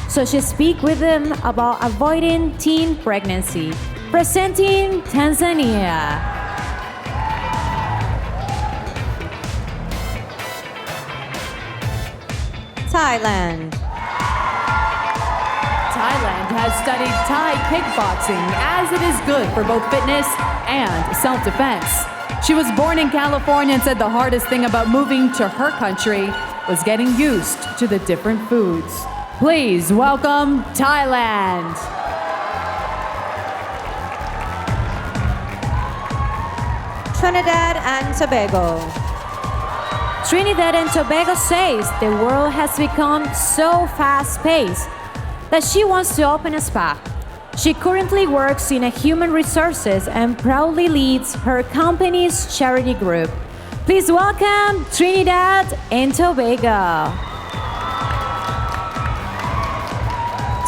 so she speaks with them about avoiding teen pregnancy. Presenting Tanzania. Thailand. Thailand has studied Thai kickboxing as it is good for both fitness and self-defense. She was born in California and said the hardest thing about moving to her country was getting used to the different foods. Please welcome Thailand. Trinidad and Tobago. Trinidad and Tobago says the world has become so fast-paced that she wants to open a spa. She currently works in a human resources and proudly leads her company's charity group. Please welcome Trinidad and Tobago.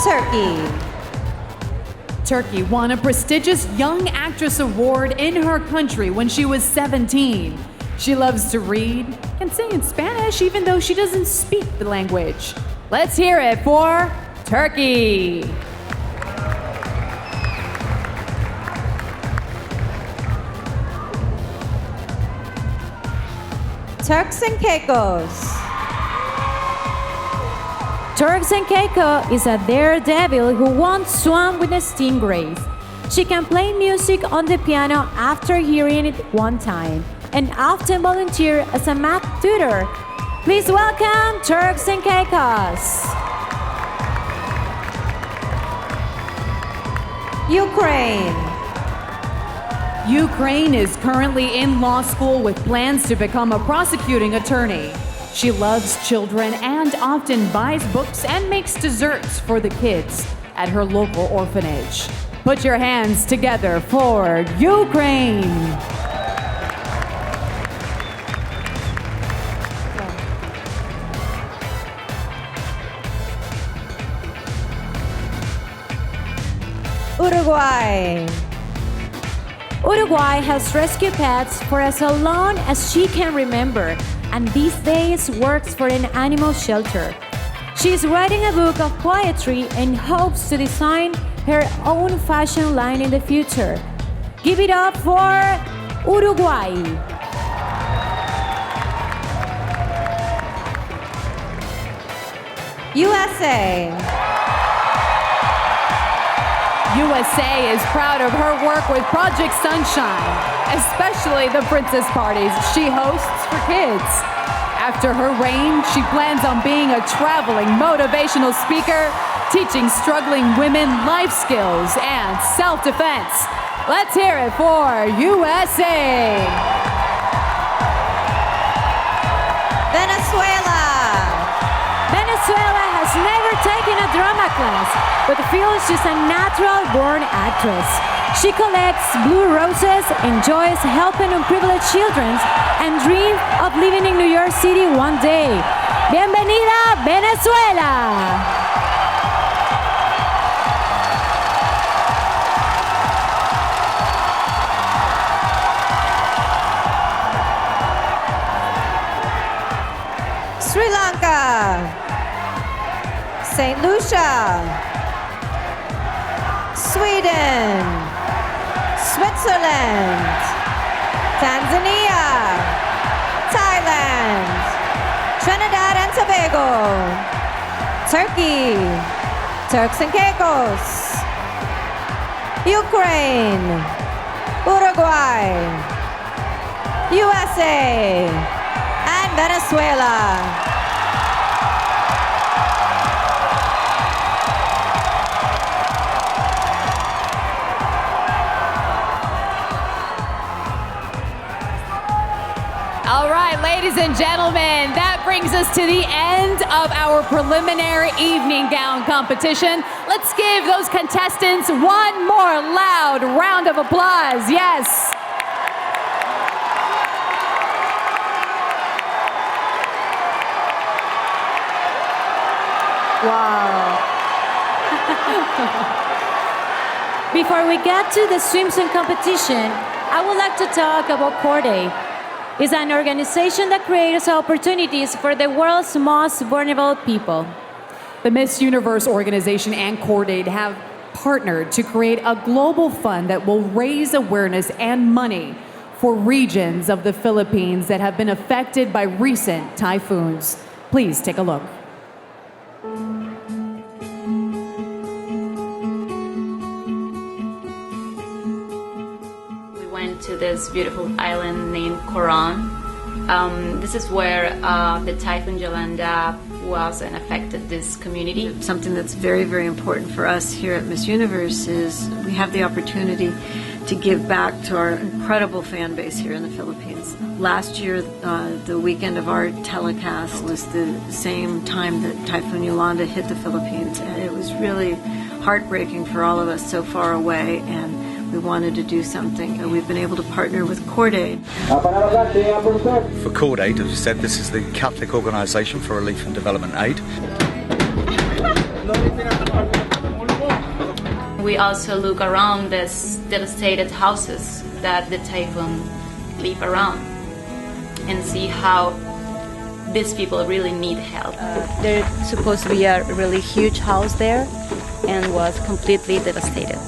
Turkey. Turkey won a prestigious Young Actress Award in her country when she was 17. She loves to read, can sing in Spanish even though she doesn't speak the language. Let's hear it for Turkey. Turks and Caicos. Turks and Caicos is a daredevil who once swam with the stingrays. She can play music on the piano after hearing it one time and often volunteer as a math tutor. Please welcome Turks and Caicos. Ukraine. Ukraine is currently in law school with plans to become a prosecuting attorney. She loves children and often buys books and makes desserts for the kids at her local orphanage. Put your hands together for Ukraine. Uruguay. Uruguay has rescued pets for as long as she can remember, and these days works for an animal shelter. She is writing a book of poetry and hopes to design her own fashion line in the future. Give it up for Uruguay. USA. USA is proud of her work with Project Sunshine, especially the princess parties she hosts for kids. After her reign, she plans on being a traveling motivational speaker, teaching struggling women life skills and self-defense. Let's hear it for USA. Venezuela. Venezuela has never taken a drama class, but feels she's a natural-born actress. She collects blue roses, enjoys helping unprivileged children, and dreams of living in New York City one day. Bienvenida, Venezuela! Sri Lanka, St. Lucia, Sweden, Switzerland, Tanzania, Thailand, Trinidad and Tobago, Turkey, Turks and Caicos, Ukraine, Uruguay, USA, and Venezuela. All right, ladies and gentlemen, that brings us to the end of our preliminary evening gown competition. Let's give those contestants one more loud round of applause. Yes. Wow. Before we get to the swimsuit competition, I would like to talk about Corday. It's an organization that creates opportunities for the world's most vulnerable people. The Miss Universe organization and Coordate have partnered to create a global fund that will raise awareness and money for regions of the Philippines that have been affected by recent typhoons. Please take a look. To this beautiful island named Coron. This is where the Typhoon Yolanda was and affected this community. Something that's very, very important for us here at Miss Universe is we have the opportunity to give back to our incredible fan base here in the Philippines. Last year, the weekend of our telecast was the same time that Typhoon Yolanda hit the Philippines, and it was really heartbreaking for all of us so far away, and we wanted to do something, and we've been able to partner with Coordate. For Coordate, as you said, this is the Catholic Organisation for Relief and Development Aid. We also look around these devastated houses that the typhoon leave around and see how these people really need help. There's supposed to be a really huge house there and was completely devastated.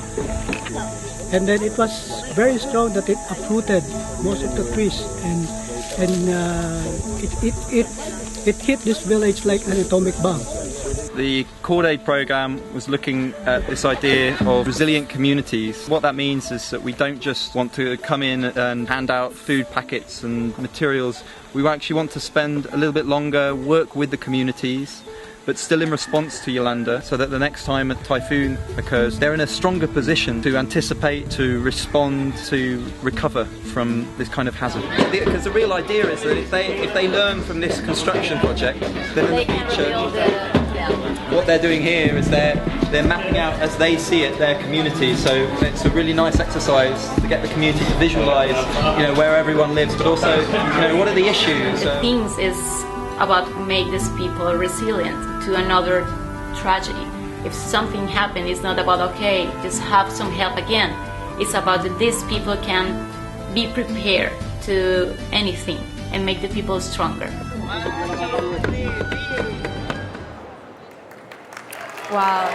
And then it was very strong that it uprooted most of the trees, and it hit this village like an atomic bomb. The Coordate program was looking at this idea of resilient communities. What that means is that we don't just want to come in and hand out food packets and materials. We actually want to spend a little bit longer, work with the communities, but still in response to Yolanda, so that the next time a typhoon occurs, they're in a stronger position to anticipate, to respond, to recover from this kind of hazard. Because the real idea is that if they learn from this construction project, then in the future, what they're doing here is they're mapping out as they see it their community. So it's a really nice exercise to get the community to visualise, where everyone lives, but also, what are the issues. Things is about make these people resilient to another tragedy. If something happened, it's not about, okay, just have some help again. It's about that these people can be prepared to anything and make the people stronger. Wow,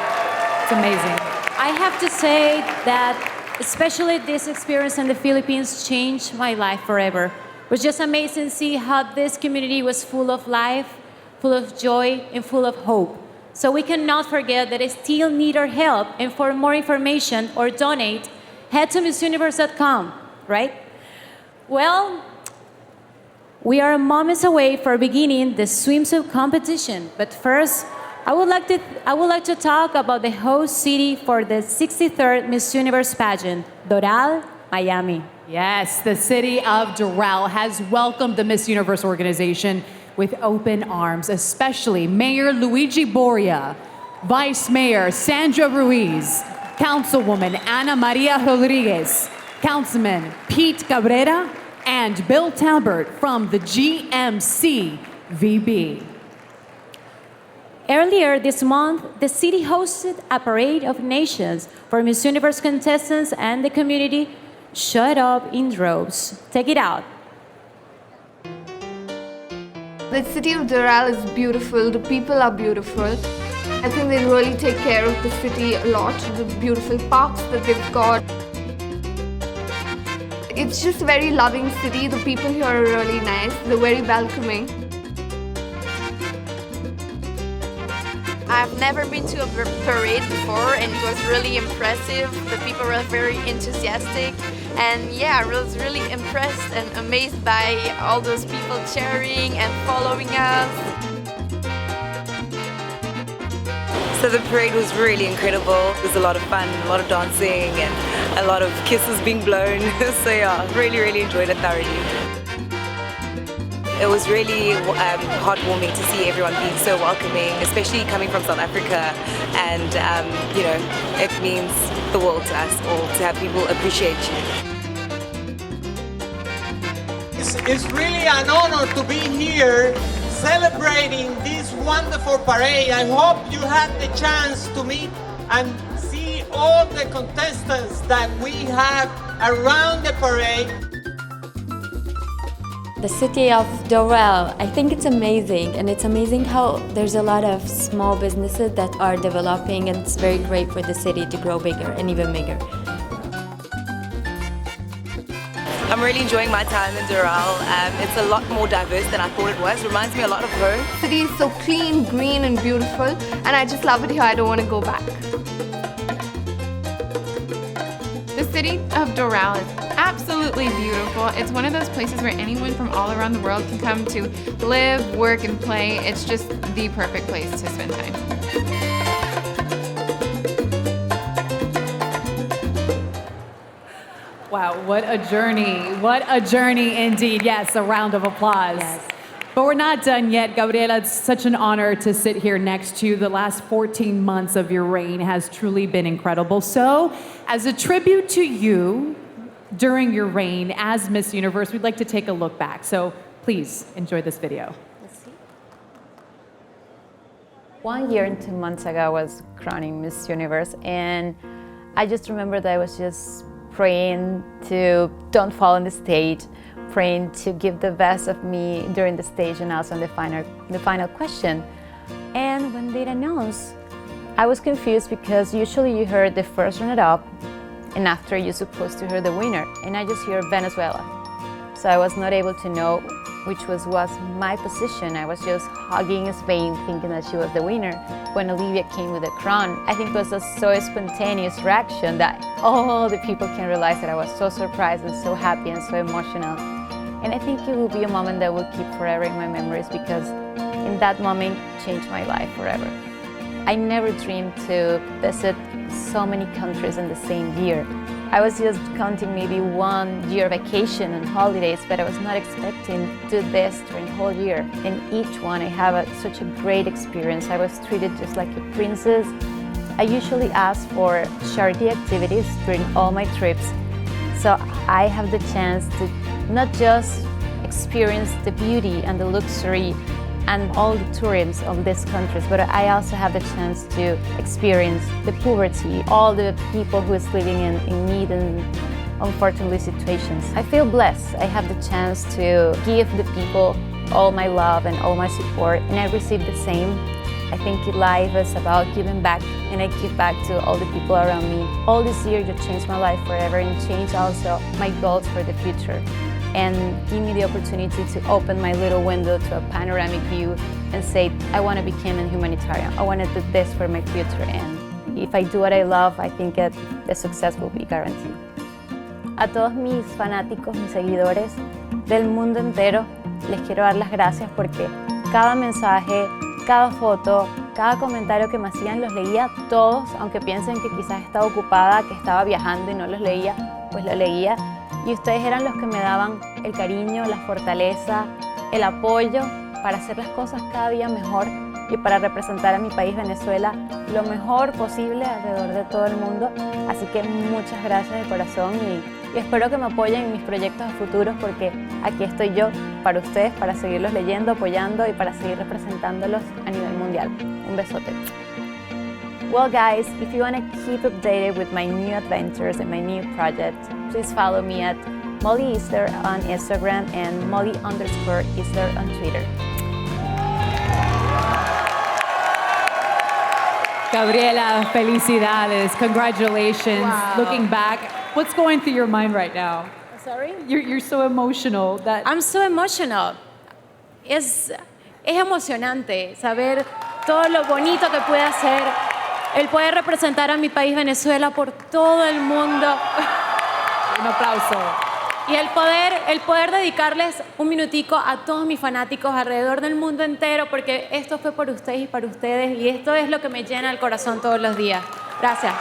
it's amazing. I have to say that especially this experience in the Philippines changed my life forever. It was just amazing to see how this community was full of life, full of joy, and full of hope. So we cannot forget that I still need our help, and for more information or donate, head to MissUniverse.com, right? Well, we are moments away from beginning the swimsuit competition, but first, I would like to talk about the host city for the 63rd Miss Universe pageant, Doral, Miami. Yes, the city of Doral has welcomed the Miss Universe organization with open arms, especially Mayor Luigi Boria, Vice Mayor Sandra Ruiz, Councilwoman Ana Maria Rodriguez, Councilman Pete Cabrera, and Bill Talbert from the GMC VB. Earlier this month, the city hosted a parade of nations for Miss Universe contestants, and the community showed up in droves. Take it out. The city of Doral is beautiful, the people are beautiful. I think they really take care of the city a lot, the beautiful parks that they've got. It's just a very loving city, the people here are really nice, they're very welcoming. I've never been to a parade before, and it was really impressive. The people were very enthusiastic, and yeah, I was really impressed and amazed by all those people cheering and following us. So the parade was really incredible. It was a lot of fun, a lot of dancing, and a lot of kisses being blown. So yeah, really enjoyed it thoroughly. It was really heartwarming to see everyone being so welcoming, especially coming from South Africa, and you know, it means the world to us all to have people appreciate you. It's really an honor to be here celebrating this wonderful parade. I hope you had the chance to meet and see all the contestants that we have around the parade. The city of Doral, I think it's amazing, and it's amazing how there's a lot of small businesses that are developing, and it's very great for the city to grow bigger and even bigger. I'm really enjoying my time in Doral. It's a lot more diverse than I thought it was. Reminds me a lot of home. The city is so clean, green and beautiful, and I just love it here, I don't want to go back. The city of Doral is absolutely beautiful. It's one of those places where anyone from all around the world can come to live, work, and play. It's just the perfect place to spend time. Wow, what a journey. What a journey indeed. Yes, a round of applause. Yes. But we're not done yet, Gabriela. It's such an honor to sit here next to you. The last 14 months of your reign has truly been incredible. So, as a tribute to you during your reign as Miss Universe, we'd like to take a look back. So, please enjoy this video. 1 year and 2 months ago, I was crowning Miss Universe, and I just remember that I was just praying to don't fall on the stage, praying to give the best of me during the stage and also on the final question. And when they announced, I was confused because usually you heard the first runner-up, and after you're supposed to hear the winner, and I just hear Venezuela. So I was not able to know which was my position. I was just hugging Spain, thinking that she was the winner. When Olivia came with the crown, I think it was a so spontaneous reaction that all the people can realize that I was so surprised and so happy and so emotional. And I think it will be a moment that will keep forever in my memories, because in that moment changed my life forever. I never dreamed to visit so many countries in the same year. I was just counting maybe 1 year vacation and holidays, but I was not expecting to do this during the whole year. In each one, I have such a great experience. I was treated just like a princess. I usually ask for charity activities during all my trips, so I have the chance to not just experience the beauty and the luxury and all the tourism of these countries, but I also have the chance to experience the poverty, all the people who is living in need and unfortunately situations. I feel blessed. I have the chance to give the people all my love and all my support, and I receive the same. I think life is about giving back, and I give back to all the people around me. All this year you changed my life forever, and changed also my goals for the future, and give me the opportunity to open my little window to a panoramic view and say, I want to become a humanitarian. I want to do this for my future, and if I do what I love, I think that the success will be guaranteed. A todos mis fanáticos, mis seguidores del mundo entero, les quiero dar las gracias porque cada mensaje, cada foto, cada comentario que me hacían los leía todos, aunque piensen que quizás estaba ocupada, que estaba viajando y no los leía, pues lo leía. Y ustedes eran los que me daban el cariño, la fortaleza, el apoyo para hacer las cosas cada día mejor y para representar a mi país Venezuela lo mejor posible alrededor de todo el mundo. Así que muchas gracias de corazón y espero que me apoyen en mis proyectos a futuros porque aquí estoy yo para ustedes, para seguirlos leyendo, apoyando y para seguir representándolos a nivel mundial. Un besote. Well guys, if you want to keep updated with my new adventures and my new projects, please follow me at Molly Easter on Instagram and Molly_Easter on Twitter. Gabriela, felicidades, congratulations. Wow. Looking back, what's going through your mind right now? Sorry? You're so emotional that I'm so emotional. Es emocionante saber todo lo bonito que puede hacer el poder representar a mi país Venezuela por todo el mundo. Un aplauso. Y el poder dedicarles un minutico a todos mis fanáticos alrededor del mundo entero, porque esto fue por ustedes y para ustedes, y esto es lo que me llena el corazón todos los días. Gracias.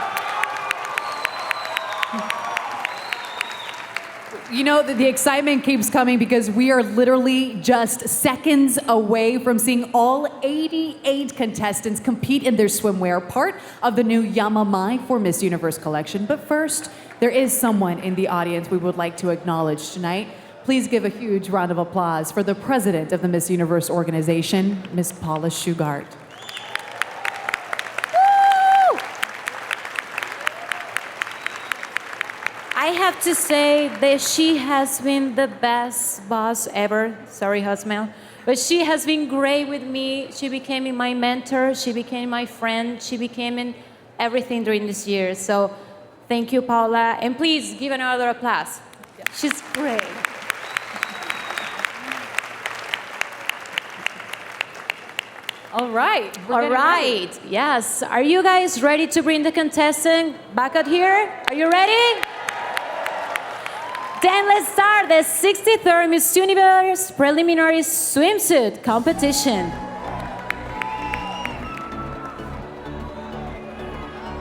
You know, the excitement keeps coming because we are literally just seconds away from seeing all 88 contestants compete in their swimwear, part of the new Yamamai for Miss Universe collection. But first, there is someone in the audience we would like to acknowledge tonight. Please give a huge round of applause for the president of the Miss Universe organization, Miss Paula Shugart. I have to say that she has been the best boss ever. Sorry, Hosmel. But she has been great with me. She became my mentor. She became my friend. She became everything during this year. So thank you, Paula. And please give another applause. She's great. All right. All right. Yes. Are you guys ready to bring the contestant back out here? Are you ready? Then let's start the 63rd Miss Universe Preliminary Swimsuit Competition.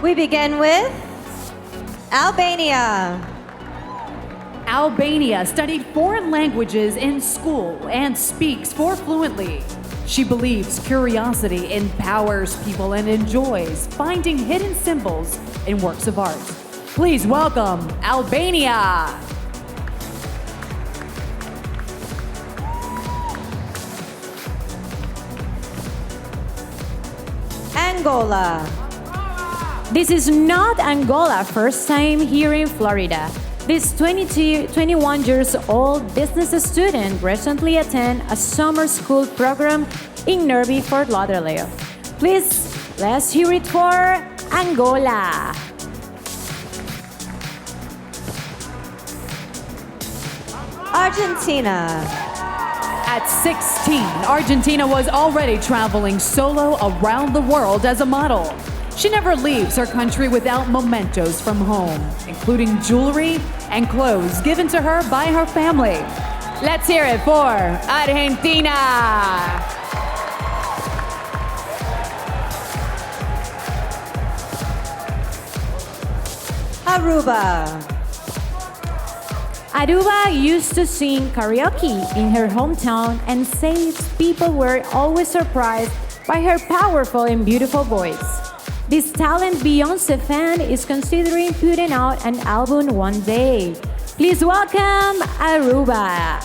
We begin with Albania. Albania studied foreign languages in school and speaks 4 fluently. She believes curiosity empowers people and enjoys finding hidden symbols in works of art. Please welcome Albania. Angola. This is not Angola, first time here in Florida. This 21 years old business student recently attended a summer school program in Nervi, Fort Lauderdale. Please, let's hear it for Angola. Argentina. At 16, Argentina was already traveling solo around the world as a model. She never leaves her country without mementos from home, including jewelry and clothes given to her by her family. Let's hear it for Argentina. Aruba. Aruba used to sing karaoke in her hometown and says people were always surprised by her powerful and beautiful voice. This talent Beyoncé fan is considering putting out an album one day. Please welcome Aruba.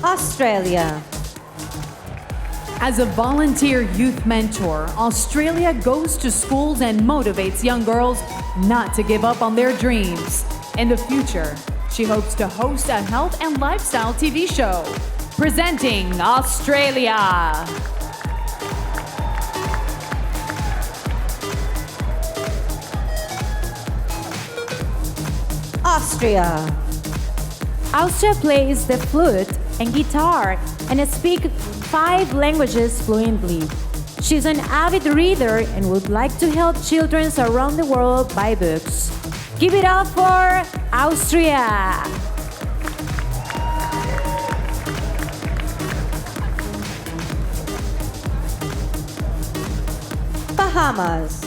Australia. As a volunteer youth mentor, Australia goes to schools and motivates young girls not to give up on their dreams. In the future, she hopes to host a health and lifestyle TV show. Presenting Australia. Austria. Austria plays the flute and guitar and speaks 5 languages fluently. She's an avid reader and would like to help children around the world buy books. Give it up for Austria! Bahamas.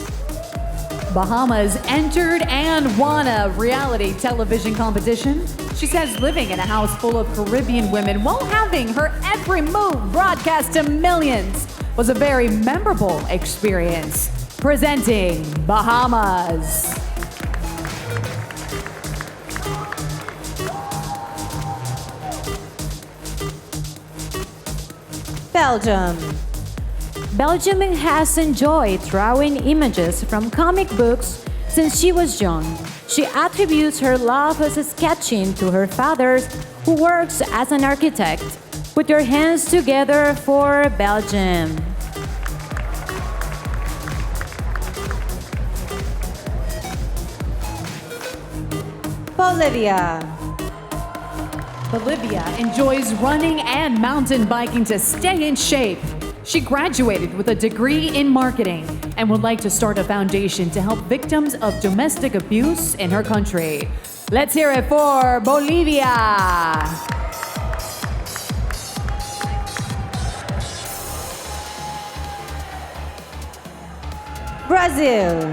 Bahamas entered and won a reality television competition. She says living in a house full of Caribbean women while having her every move broadcast to millions was a very memorable experience. Presenting Bahamas. Belgium. Belgium has enjoyed drawing images from comic books since she was young. She attributes her love of sketching to her father, who works as an architect. Put your hands together for Belgium. Bolivia. Bolivia enjoys running and mountain biking to stay in shape. She graduated with a degree in marketing and would like to start a foundation to help victims of domestic abuse in her country. Let's hear it for Bolivia. Brazil.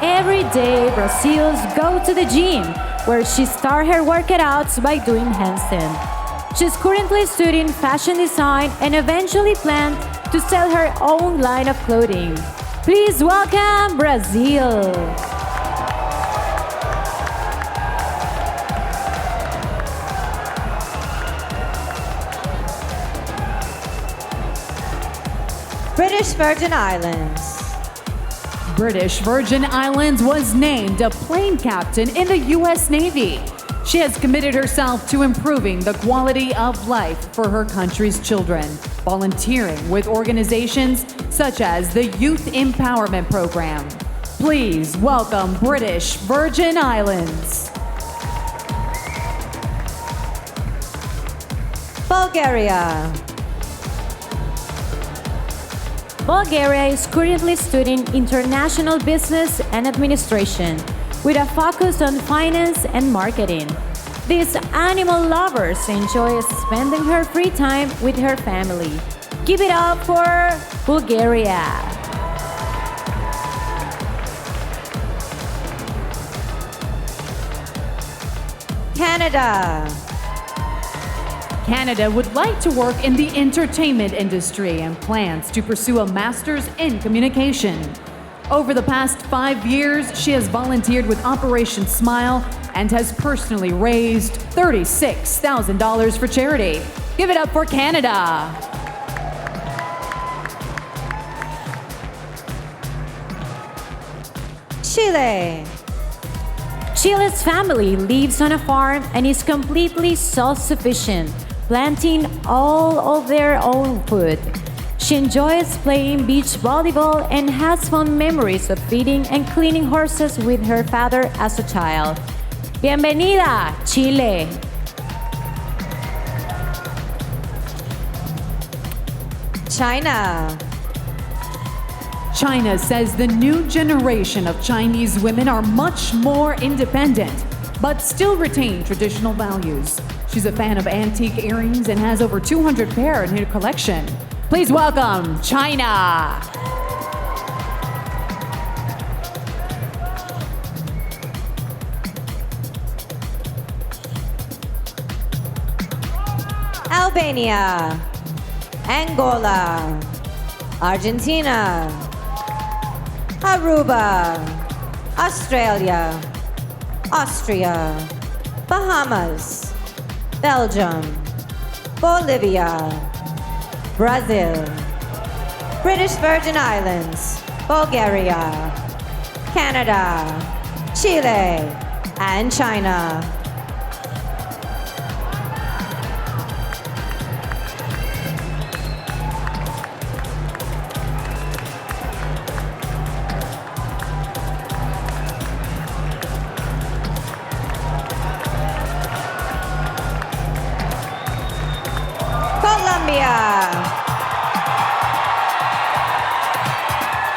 Every day, Brazils go to the gym, where she starts her workouts by doing handstand. She's currently studying fashion design and eventually plans to sell her own line of clothing. Please welcome Brazil. British Virgin Islands. British Virgin Islands was named a plane captain in the U.S. Navy. She has committed herself to improving the quality of life for her country's children, volunteering with organizations such as the Youth Empowerment Program. Please welcome British Virgin Islands. Bulgaria. Bulgaria is currently studying international business and administration with a focus on finance and marketing. These animal lovers enjoy spending her free time with her family. Give it up for Bulgaria. Canada. Canada would like to work in the entertainment industry and plans to pursue a master's in communication. Over the past 5 years, she has volunteered with Operation Smile and has personally raised $36,000 for charity. Give it up for Canada. Chile. Chile's family lives on a farm and is completely self-sufficient, planting all of their own food. She enjoys playing beach volleyball and has fond memories of feeding and cleaning horses with her father as a child. Bienvenida, Chile! China. China says the new generation of Chinese women are much more independent, but still retain traditional values. She's a fan of antique earrings and has over 200 pair in her collection. Please welcome China. Albania. Angola. Argentina. Aruba. Australia. Austria. Bahamas. Belgium. Bolivia. Brazil. British Virgin Islands. Bulgaria. Canada. Chile. And China.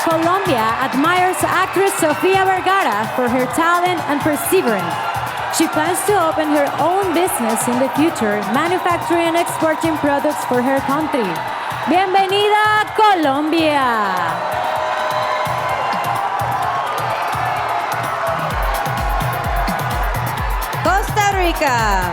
Colombia admires actress Sofia Vergara for her talent and perseverance. She plans to open her own business in the future, manufacturing and exporting products for her country. Bienvenida, Colombia! Costa Rica.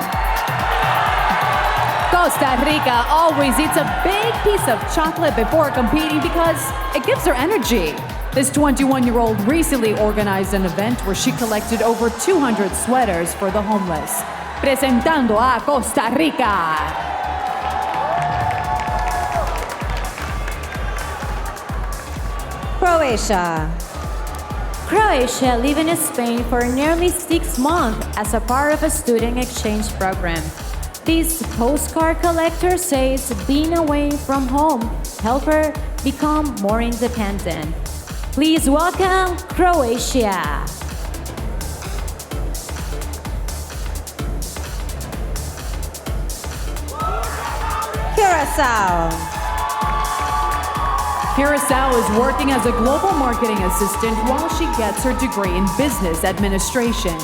Costa Rica always eats a big piece of chocolate before competing because it gives her energy. This 21-year-old recently organized an event where she collected over 200 sweaters for the homeless. Presentando a Costa Rica. Croatia. Croatia lived in Spain for nearly 6 months as a part of a student exchange program. This postcard collector says being away from home helped her become more independent. Please welcome Croatia. Curacao. Curacao is working as a global marketing assistant while she gets her degree in business administration.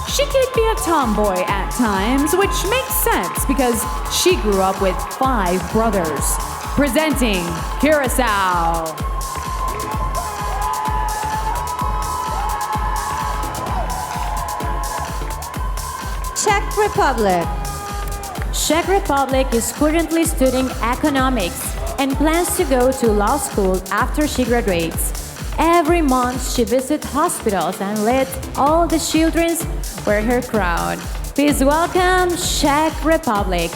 She could be a tomboy at times, which makes sense because she grew up with 5 brothers. Presenting Curacao. Czech Republic. Czech Republic is currently studying economics and plans to go to law school after she graduates. Every month she visits hospitals and lets all the children wear her crown. Please welcome Czech Republic.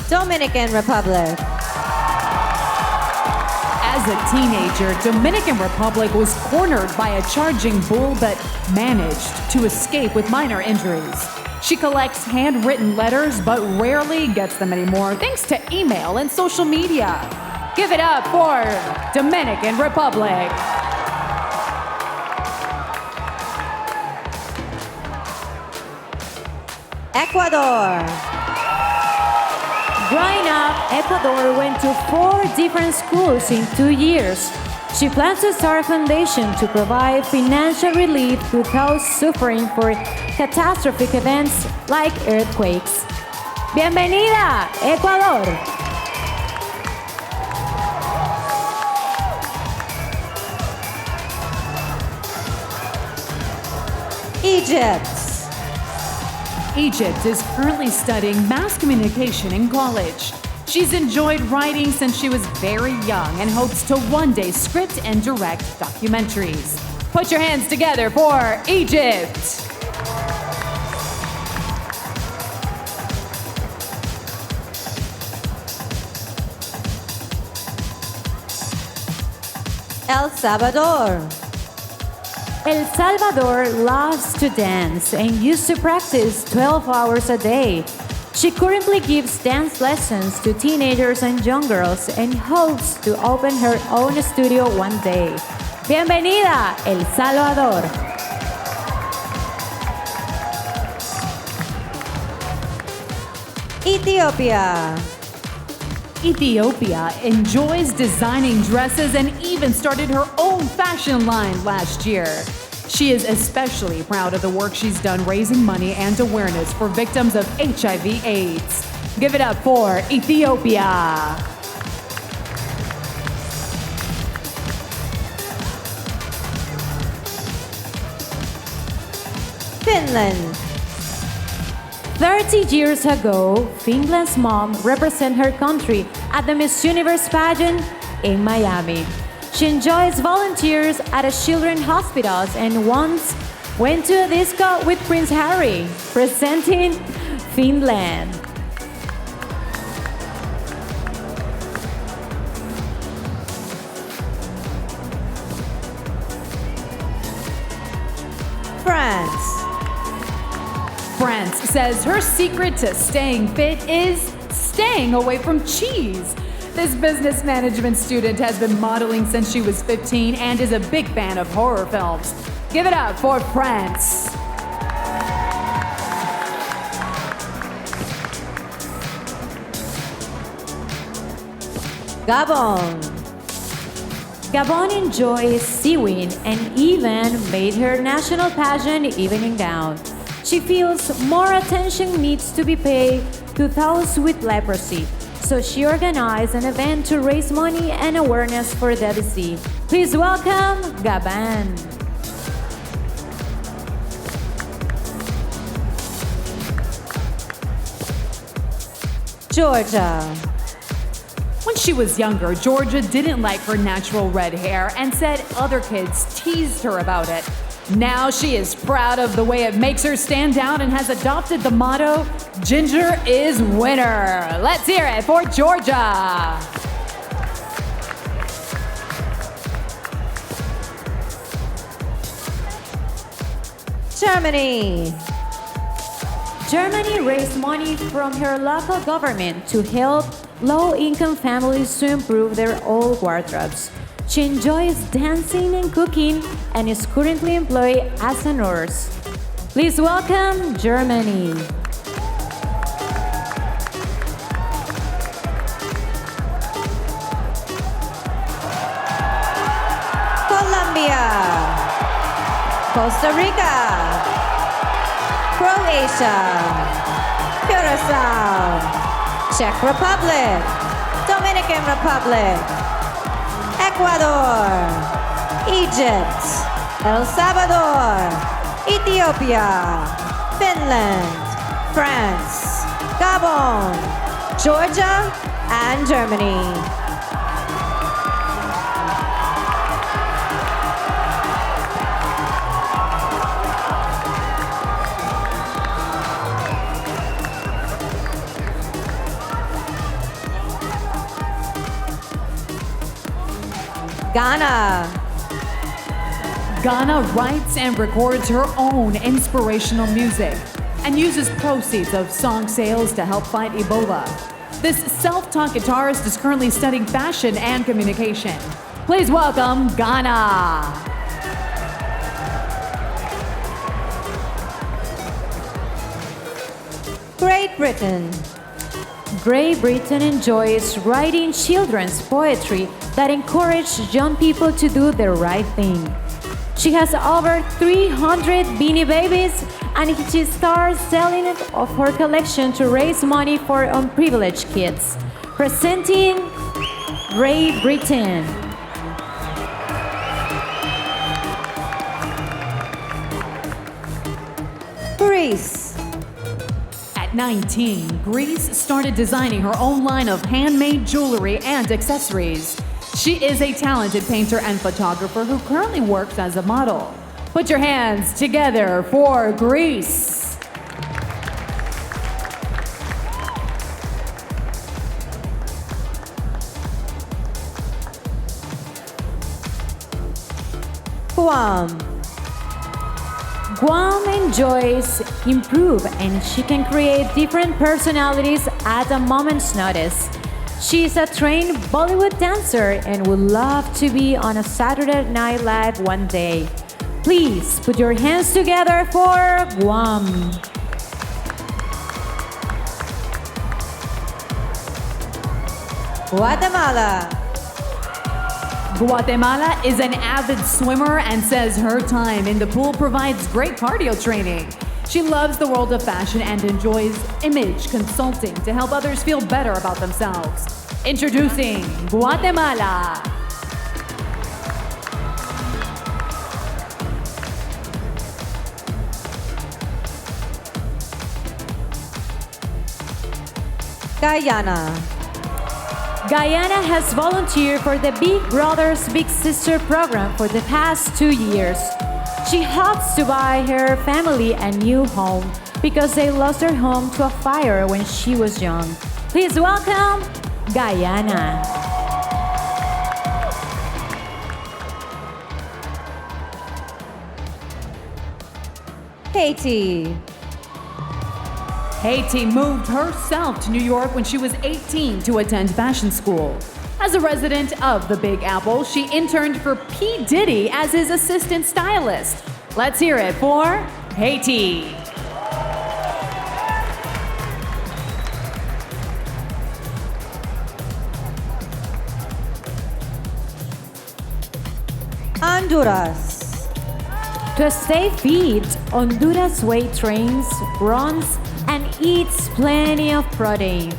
Dominican Republic. As a teenager, Dominican Republic was cornered by a charging bull but managed to escape with minor injuries. She collects handwritten letters but rarely gets them anymore thanks to email and social media. Give it up for Dominican Republic. Ecuador. Growing up, Ecuador went to 4 different schools in 2 years. She plans to start a foundation to provide financial relief to those suffering for catastrophic events like earthquakes. Bienvenida, Ecuador! Egypt. Egypt is currently studying mass communication in college. She's enjoyed writing since she was very young and hopes to one day script and direct documentaries. Put your hands together for Egypt! El Salvador. El Salvador loves to dance and used to practice 12 hours a day. She currently gives dance lessons to teenagers and young girls and hopes to open her own studio one day. Bienvenida, El Salvador. Ethiopia. Ethiopia enjoys designing dresses and even started her own fashion line last year. She is especially proud of the work she's done raising money and awareness for victims of HIV/AIDS. Give it up for Ethiopia. Finland. 30 years ago, Finland's mom represented her country at the Miss Universe pageant in Miami. She enjoys volunteers at a children's hospitals and once went to a disco with Prince Harry, presenting Finland. France. France says her secret to staying fit is staying away from cheese. This business management student has been modeling since she was 15 and is a big fan of horror films. Give it up for France. Gabon. Gabon enjoys seaweed and even made her national pageant evening gown. She feels more attention needs to be paid to those with leprosy. So she organized an event to raise money and awareness for the disease. Please welcome Gaban. Georgia. When she was younger, Georgia didn't like her natural red hair and said other kids teased her about it. Now she is proud of the way it makes her stand out and has adopted the motto, Ginger is winner. Let's hear it for Georgia. Germany. Germany raised money from her local government to help low-income families to improve their old wardrobes. She enjoys dancing and cooking and is currently employed as a nurse. Please welcome Germany. Colombia. Costa Rica. Croatia. Curacao. Czech Republic. Dominican Republic. Ecuador. Egypt. El Salvador. Ethiopia. Finland. France. Gabon. Georgia and Germany. Ghana. Ghana writes and records her own inspirational music and uses proceeds of song sales to help fight Ebola. This self-taught guitarist is currently studying fashion and communication. Please welcome Ghana. Great Britain. Great Britain enjoys writing children's poetry that encourage young people to do the right thing. She has over 300 Beanie Babies and she starts selling it of her collection to raise money for unprivileged kids. Presenting Great Britain. Greece. At 19, Greece started designing her own line of handmade jewelry and accessories. She is a talented painter and photographer who currently works as a model. Put your hands together for Greece. Guam. Guam enjoys improve and she can create different personalities at a moment's notice. She is a trained Bollywood dancer and would love to be on a Saturday Night Live one day. Please put your hands together for Guam. Guatemala. Guatemala is an avid swimmer and says her time in the pool provides great cardio training. She loves the world of fashion and enjoys image consulting to help others feel better about themselves. Introducing Guatemala. Guyana. Guyana has volunteered for the Big Brothers Big Sister program for the past 2 years. She hopes to buy her family a new home because they lost their home to a fire when she was young. Please welcome Guyana. Haiti. Haiti moved herself to New York when she was 18 to attend fashion school. As a resident of the Big Apple, she interned for P. Diddy as his assistant stylist. Let's hear it for Haiti. Honduras. To stay fit, Honduras weight trains, runs, and eats plenty of protein.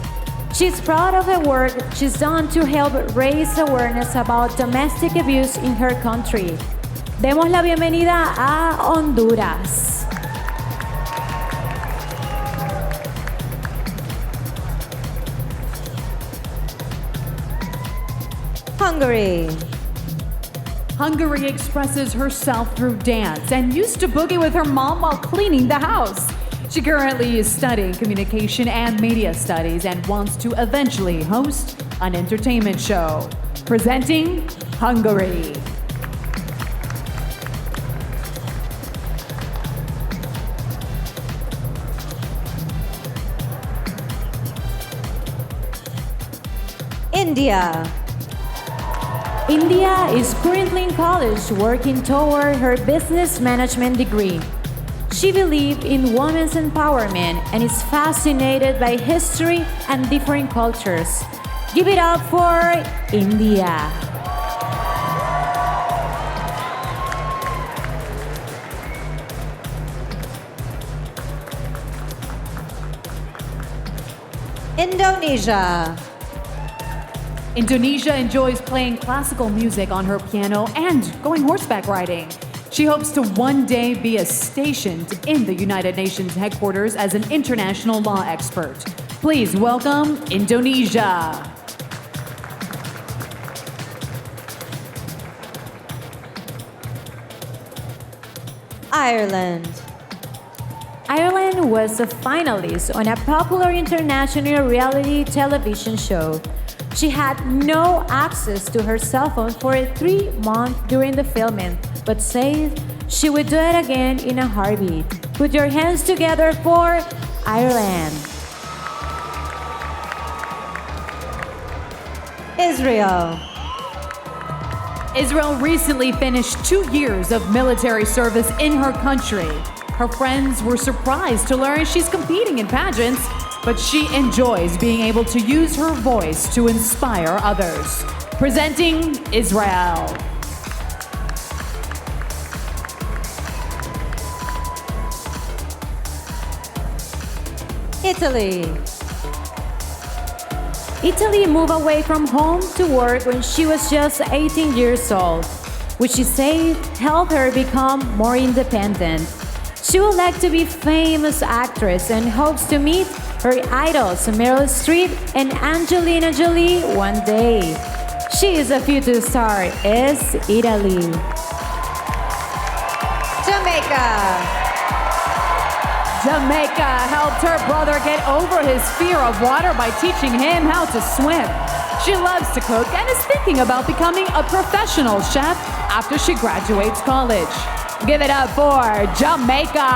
She's proud of the work she's done to help raise awareness about domestic abuse in her country. Demos la bienvenida a Honduras. Hungary. Hungary expresses herself through dance and used to boogie with her mom while cleaning the house. She currently is studying communication and media studies and wants to eventually host an entertainment show. Presenting Hungary. India. India is currently in college working toward her business management degree. She believes in women's empowerment and is fascinated by history and different cultures. Give it up for India. Indonesia. Indonesia enjoys playing classical music on her piano and going horseback riding. She hopes to one day be stationed in the United Nations headquarters as an international law expert. Please welcome Indonesia. Ireland. Ireland was a finalist on a popular international reality television show. She had no access to her cell phone for 3 months during the filming, but said she would do it again in a heartbeat. Put your hands together for Ireland. Israel. Israel recently finished 2 years of military service in her country. Her friends were surprised to learn she's competing in pageants, but she enjoys being able to use her voice to inspire others. Presenting Israel. Italy. Italy moved away from home to work when she was just 18 years old, which she said helped her become more independent. She would like to be a famous actress and hopes to meet her idols Meryl Streep and Angelina Jolie one day. She is a future star, is Italy. Jamaica. Jamaica helped her brother get over his fear of water by teaching him how to swim. She loves to cook and is thinking about becoming a professional chef after she graduates college. Give it up for Jamaica.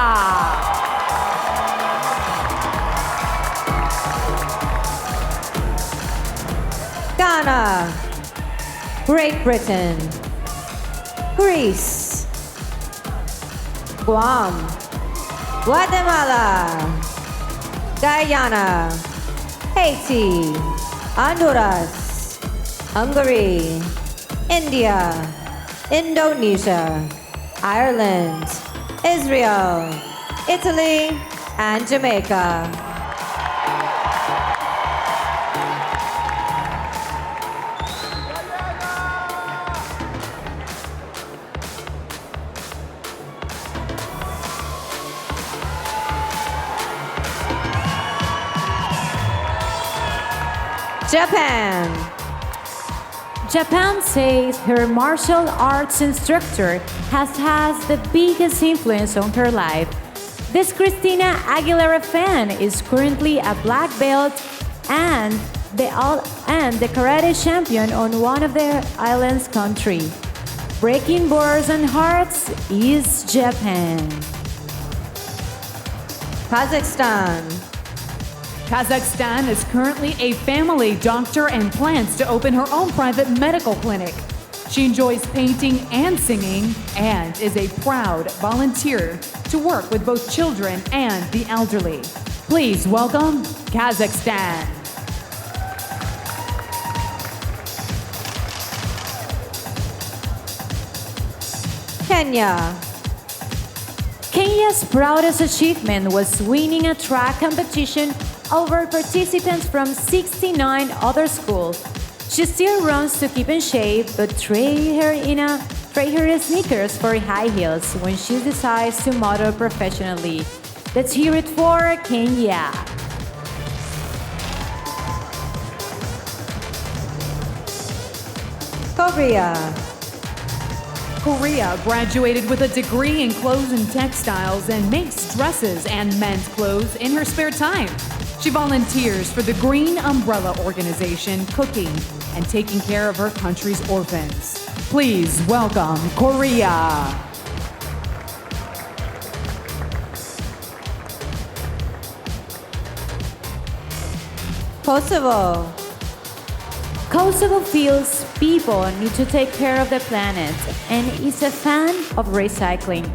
Ghana. Great Britain. Greece. Guam. Guatemala. Guyana. Haiti. Honduras. Hungary. India. Indonesia. Ireland. Israel. Italy. And Jamaica. Japan. Japan says her martial arts instructor has the biggest influence on her life. This Christina Aguilera fan is currently a black belt and the karate champion on one of their islands country. Breaking borders and hearts is Japan. Kazakhstan. Kazakhstan is currently a family doctor and plans to open her own private medical clinic. She enjoys painting and singing and is a proud volunteer to work with both children and the elderly. Please welcome Kazakhstan. Kenya. Kenya's proudest achievement was winning a track competition over participants from 69 other schools. She still runs to keep in shape, but trade her sneakers for high heels when she decides to model professionally. Let's hear it for Kenya. Korea graduated with a degree in clothes and textiles and makes dresses and men's clothes in her spare time. She volunteers for the Green Umbrella organization, cooking and taking care of her country's orphans. Please welcome Korea. Kosovo feels people need to take care of the planet and is a fan of recycling.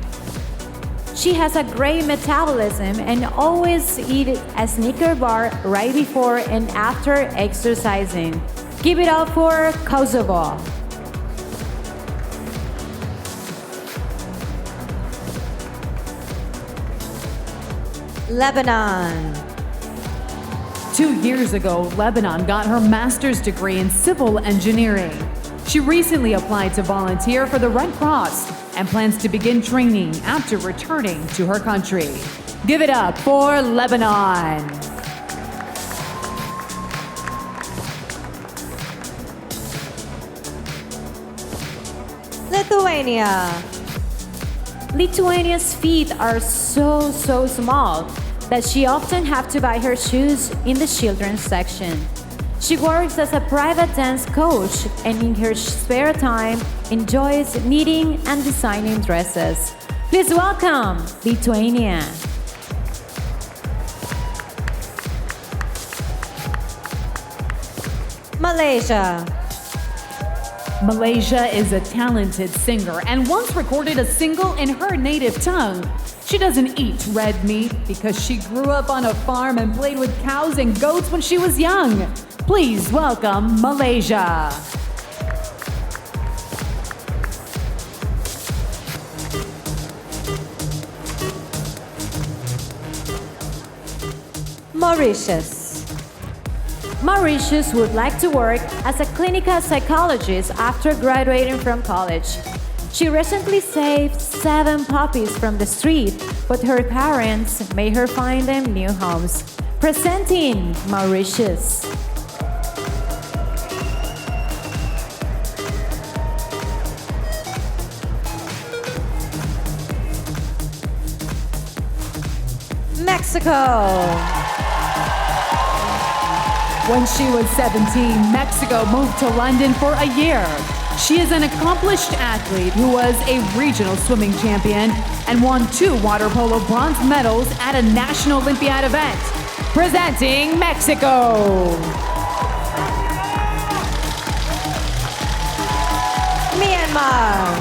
She has a great metabolism and always eats a Snicker bar right before and after exercising. Give it up for Kosovo. Lebanon. 2 years ago, Lebanon got her master's degree in civil engineering. She recently applied to volunteer for the Red Cross and plans to begin training after returning to her country. Give it up for Lebanon. Lithuania. Lithuania's feet are so small that she often have to buy her shoes in the children's section. She works as a private dance coach and in her spare time enjoys knitting and designing dresses. Please welcome Lithuania. Malaysia. Malaysia is a talented singer and once recorded a single in her native tongue. She doesn't eat red meat because she grew up on a farm and played with cows and goats when she was young. Please welcome Malaysia. Mauritius. Mauritius would like to work as a clinical psychologist after graduating from college. She recently saved 7 puppies from the street, but her parents made her find them new homes. Presenting Mauritius. Mexico. When she was 17, Mexico moved to London for a year. She is an accomplished athlete who was a regional swimming champion and won 2 water polo bronze medals at a National Olympiad event. Presenting Mexico. Myanmar.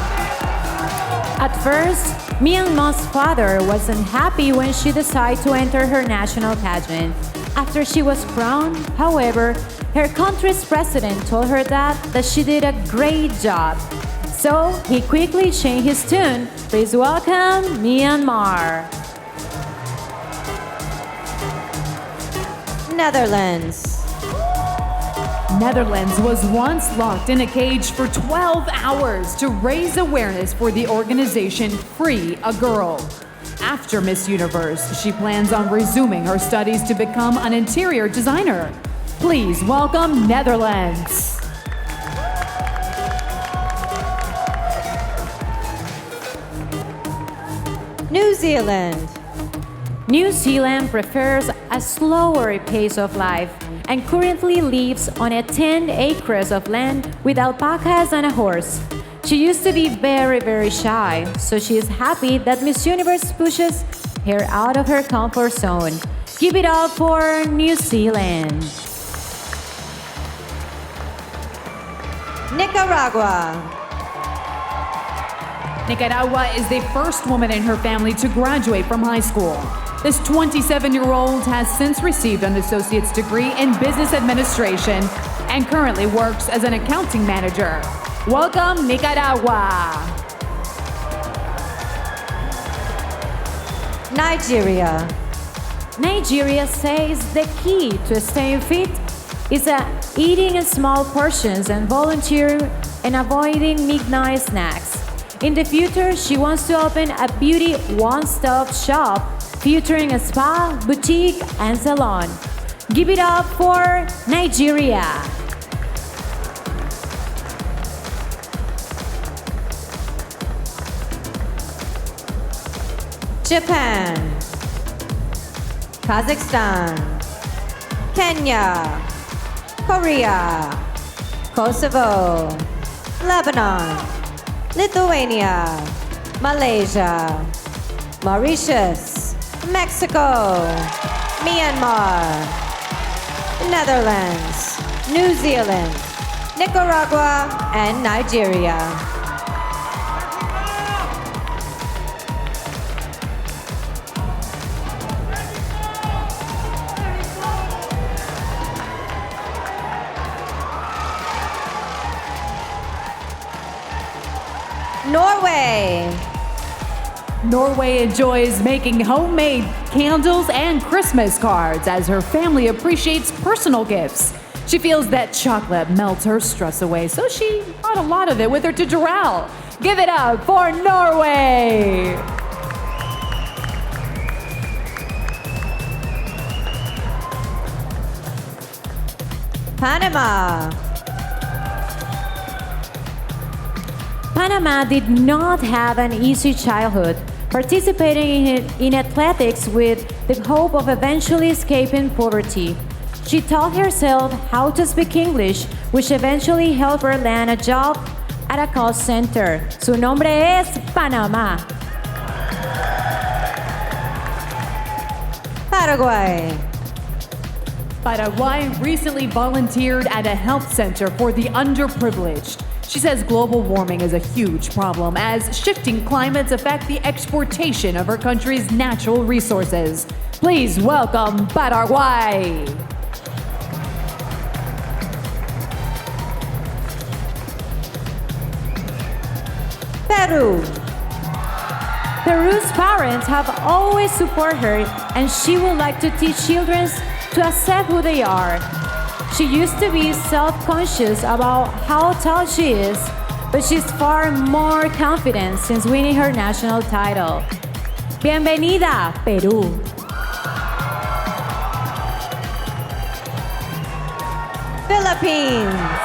At first, Myanmar's father wasn't happy when she decided to enter her national pageant. After she was crowned, however, her country's president told her that she did a great job. So he quickly changed his tune. Please welcome Myanmar. Netherlands. Netherlands was once locked in a cage for 12 hours to raise awareness for the organization Free a Girl. After Miss Universe, she plans on resuming her studies to become an interior designer. Please welcome Netherlands. New Zealand. New Zealand prefers a slower pace of life and currently lives on 10 acres of land with alpacas and a horse. She used to be very shy, so she is happy that Miss Universe pushes her out of her comfort zone. Give it up for New Zealand. Nicaragua. Nicaragua is the first woman in her family to graduate from high school. This 27-year-old has since received an associate's degree in business administration and currently works as an accounting manager. Welcome, Nicaragua. Nigeria. Nigeria says the key to staying fit is eating in small portions and volunteering and avoiding midnight snacks. In the future, she wants to open a beauty one-stop shop featuring a spa, boutique, and salon. Give it up for Nigeria. Japan, Kazakhstan, Kenya, Korea, Kosovo, Lebanon, Lithuania, Malaysia, Mauritius, Mexico, Myanmar, Netherlands, New Zealand, Nicaragua, and Nigeria. Norway. Norway enjoys making homemade candles and Christmas cards as her family appreciates personal gifts. She feels that chocolate melts her stress away, so she brought a lot of it with her to Doral. Give it up for Norway! Panama. Panama did not have an easy childhood, participating in athletics with the hope of eventually escaping poverty. She taught herself how to speak English, which eventually helped her land a job at a call center. Su nombre es Panamá. Paraguay. Paraguay recently volunteered at a health center for the underprivileged. She says global warming is a huge problem as shifting climates affect the exportation of her country's natural resources. Please welcome Paraguay. Peru. Peru's parents have always supported her, and she would like to teach children to accept who they are. She used to be self-conscious about how tall she is, but she's far more confident since winning her national title. Bienvenida, Perú. Philippines.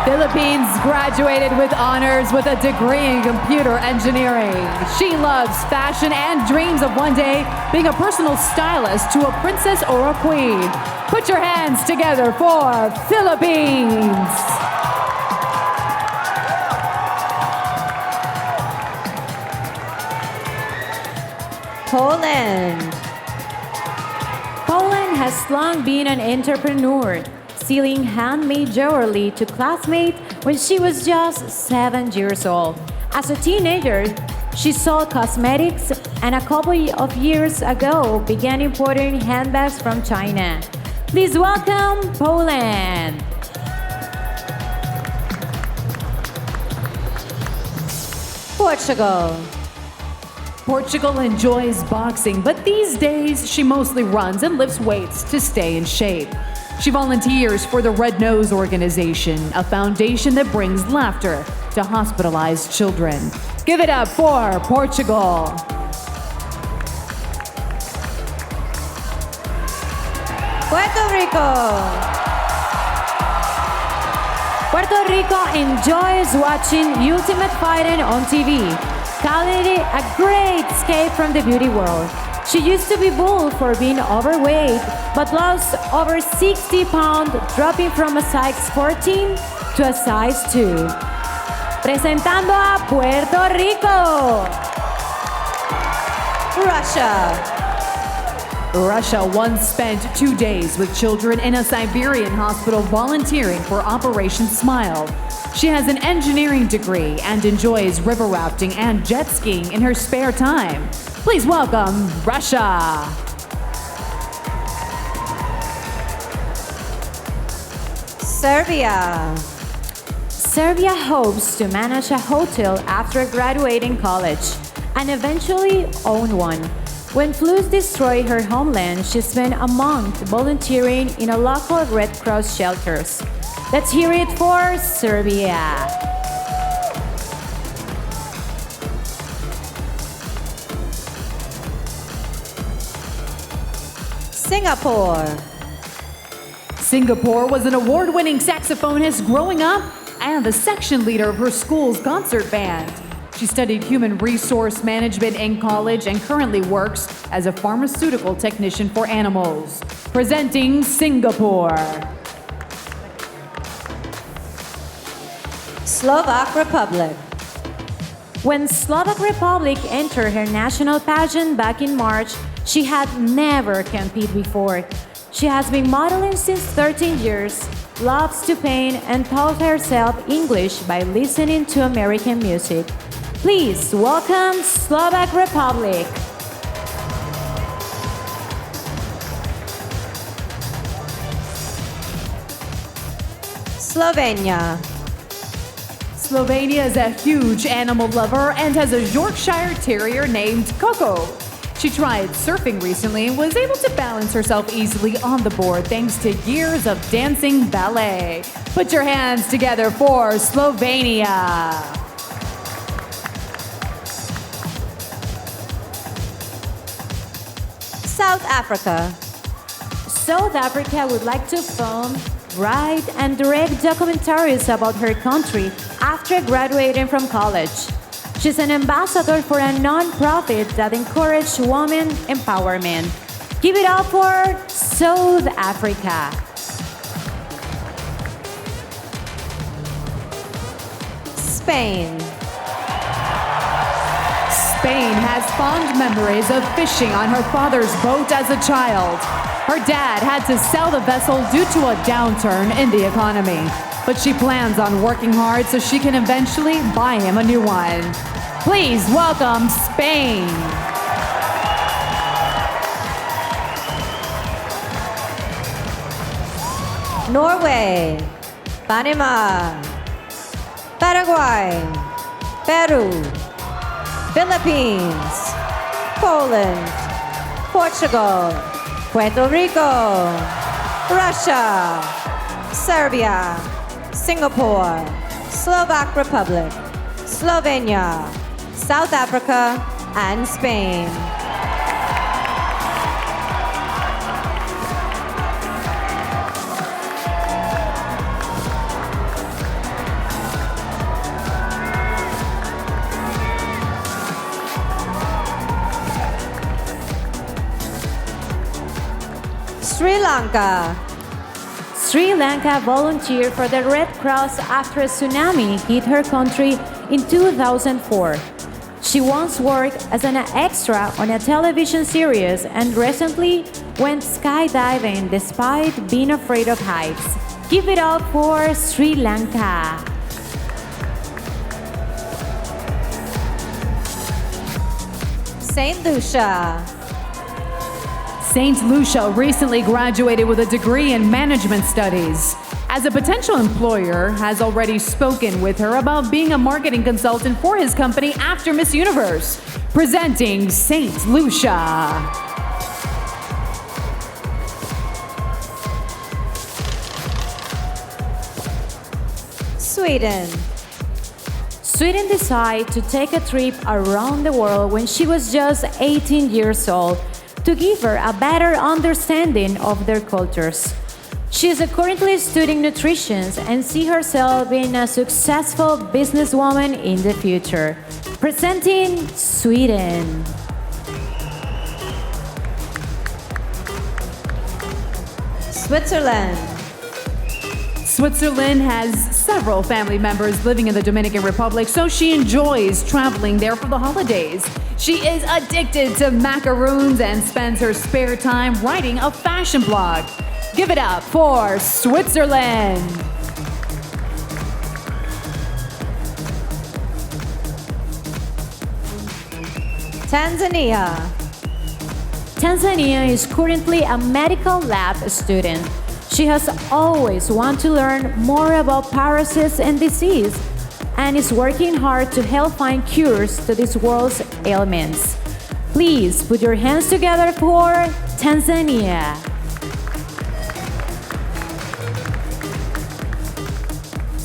Philippines graduated with honors with a degree in computer engineering. She loves fashion and dreams of one day being a personal stylist to a princess or a queen. Put your hands together for Philippines. Poland. Poland has long been an entrepreneur, selling handmade jewelry to classmates when she was just 7 years old. As a teenager, she sold cosmetics and a couple of years ago began importing handbags from China. Please welcome Poland. Portugal. Portugal enjoys boxing, but these days she mostly runs and lifts weights to stay in shape. She volunteers for the Red Nose Organization, a foundation that brings laughter to hospitalized children. Give it up for Portugal. Puerto Rico. Puerto Rico enjoys watching Ultimate Fighting on TV, calling it a great escape from the beauty world. She used to be booed for being overweight, but lost over 60 pounds, dropping from a size 14 to a size 2. Presentando a Puerto Rico. Russia. Russia once spent 2 days with children in a Siberian hospital volunteering for Operation Smile. She has an engineering degree and enjoys river rafting and jet skiing in her spare time. Please welcome Russia. Serbia. Serbia hopes to manage a hotel after graduating college and eventually own one. When floods destroyed her homeland, she spent a month volunteering in a local Red Cross shelters. Let's hear it for Serbia. Singapore. Singapore was an award-winning saxophonist growing up and the section leader of her school's concert band. She studied human resource management in college and currently works as a pharmaceutical technician for animals. Presenting Singapore. Slovak Republic. When Slovak Republic entered her national pageant back in March, she had never competed before. She has been modeling since 13 years, loves to paint, and taught herself English by listening to American music. Please welcome Slovak Republic. Slovenia. Slovenia is a huge animal lover and has a Yorkshire Terrier named Coco. She tried surfing recently and was able to balance herself easily on the board thanks to years of dancing ballet. Put your hands together for Slovenia. South Africa. South Africa would like to film, write, and direct documentaries about her country after graduating from college. She's an ambassador for a non-profit that encourages women empowerment. Give it up for South Africa. Spain. Spain has fond memories of fishing on her father's boat as a child. Her dad had to sell the vessel due to a downturn in the economy, but she plans on working hard so she can eventually buy him a new one. Please welcome Spain. Norway. Panama. Paraguay. Peru. Philippines. Poland. Portugal. Puerto Rico. Russia. Serbia. Singapore. Slovak Republic. Slovenia. South Africa, and Spain. Sri Lanka. Sri Lanka volunteered for the Red Cross after a tsunami hit her country in 2004. She once worked as an extra on a television series and recently went skydiving despite being afraid of heights. Give it up for Sri Lanka. St. Lucia. St. Lucia recently graduated with a degree in management studies. As a potential employer, has already spoken with her about being a marketing consultant for his company after Miss Universe. Presenting St. Lucia. Sweden. Sweden decided to take a trip around the world when she was just 18 years old to give her a better understanding of their cultures. She is currently studying nutrition and sees herself being a successful businesswoman in the future. Presenting Sweden. Switzerland. Switzerland has several family members living in the Dominican Republic, so she enjoys traveling there for the holidays. She is addicted to macaroons and spends her spare time writing a fashion blog. Give it up for Switzerland. Tanzania. Tanzania is currently a medical lab student. She has always wanted to learn more about parasites and disease and is working hard to help find cures to this world's ailments. Please put your hands together for Tanzania.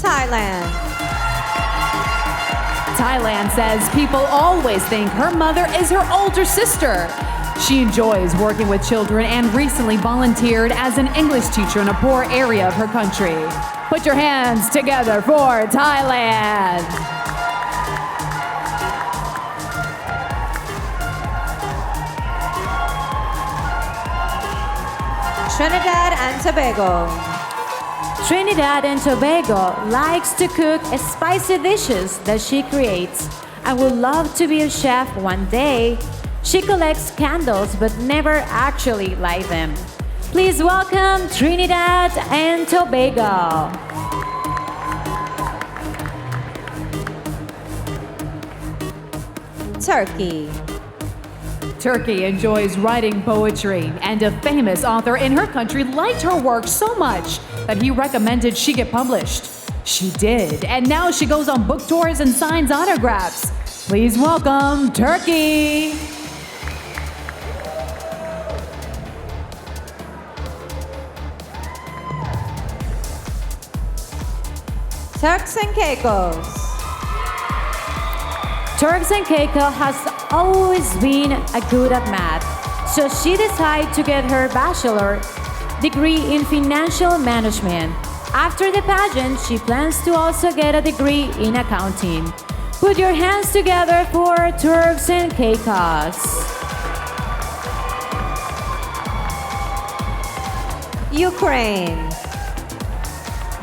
Thailand. Thailand says people always think her mother is her older sister. She enjoys working with children and recently volunteered as an English teacher in a poor area of her country. Put your hands together for Thailand. Trinidad and Tobago. Trinidad and Tobago likes to cook spicy dishes that she creates and would love to be a chef one day. She collects candles but never actually light them. Please welcome Trinidad and Tobago. Turkey. Turkey enjoys writing poetry, and a famous author in her country liked her work so much that he recommended she get published. She did, and now she goes on book tours and signs autographs. Please welcome Turkey. Turks and Caicos. Turks and Caicos has always been a good at math, so she decided to get her bachelor degree in financial management. After the pageant, she plans to also get a degree in accounting. Put your hands together for Turks and Caicos. Ukraine.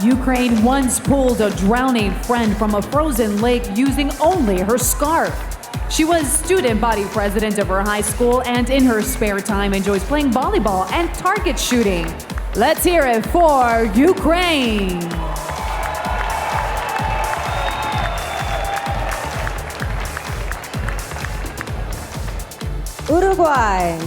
Ukraine once pulled a drowning friend from a frozen lake using only her scarf. She was student body president of her high school and in her spare time enjoys playing volleyball and target shooting. Let's hear it for Ukraine. Uruguay.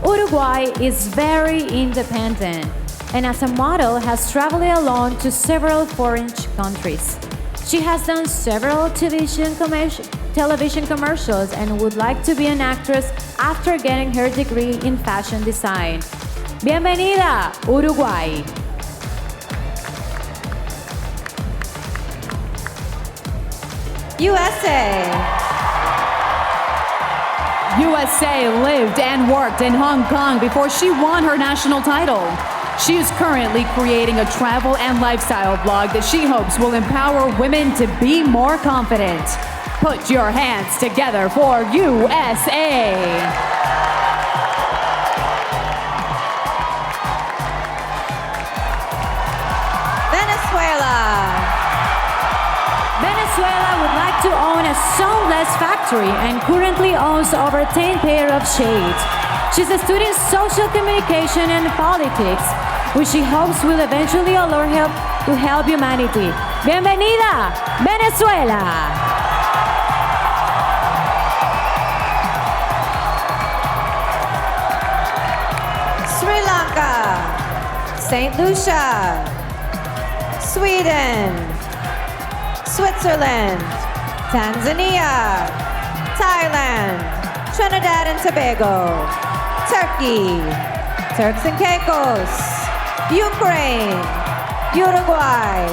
Uruguay is very independent and as a model has traveled alone to several foreign countries. She has done several television commercials and would like to be an actress after getting her degree in fashion design. Bienvenida, Uruguay. USA. USA lived and worked in Hong Kong before she won her national title. She is currently creating a travel and lifestyle blog that she hopes will empower women to be more confident. Put your hands together for USA. Venezuela. Venezuela would like to own a seamless factory and currently owns over 10 pair of shades. She's studying social communication and politics, which she hopes will eventually allow her to help humanity. Bienvenida, Venezuela! Sri Lanka. St. Lucia. Sweden. Switzerland. Tanzania. Thailand. Trinidad and Tobago. Turkey. Turks and Caicos. Ukraine. Uruguay.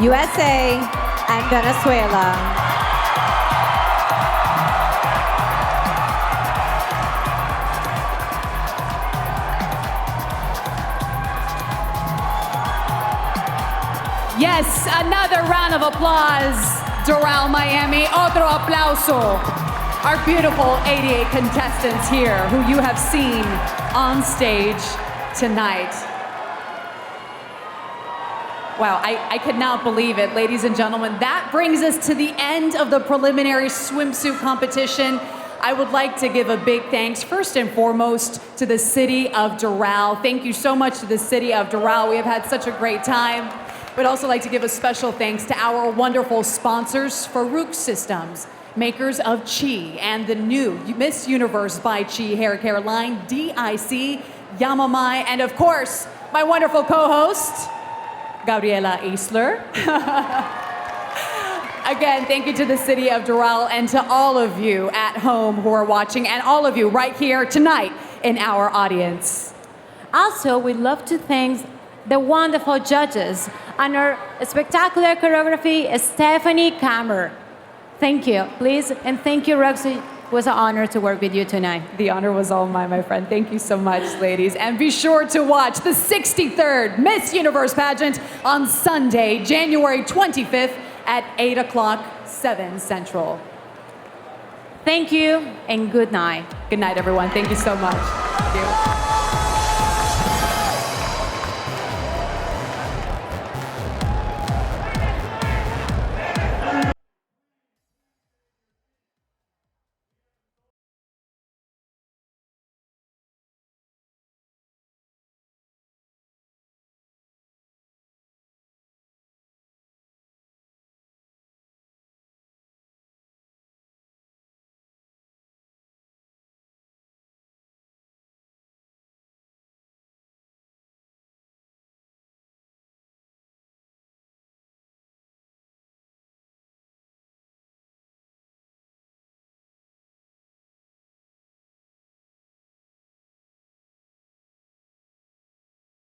USA and Venezuela. Yes, another round of applause. Doral, Miami, otro aplauso. Our beautiful 88 contestants here who you have seen on stage tonight. Wow, I could not believe it, ladies and gentlemen. That brings us to the end of the preliminary swimsuit competition. I would like to give a big thanks, first and foremost, to the city of Doral. Thank you so much to the city of Doral. We have had such a great time. We'd also like to give a special thanks to our wonderful sponsors, Farouk Systems, makers of Chi, and the new Miss Universe by Chi hair care line, DIC, Yamamai, and of course, my wonderful co-host, Gabriela Eisler. Again, thank you to the city of Doral and to all of you at home who are watching and all of you right here tonight in our audience. Also, we'd love to thank the wonderful judges and our spectacular choreography, Stephanie Kammer. Thank you, please, and thank you, Roxy. It was an honor to work with you tonight. The honor was all mine, my friend. Thank you so much, ladies. And be sure to watch the 63rd Miss Universe pageant on Sunday, January 25th at 8 o'clock, 7 Central. Thank you, and good night. Good night, everyone. Thank you so much. Thank you.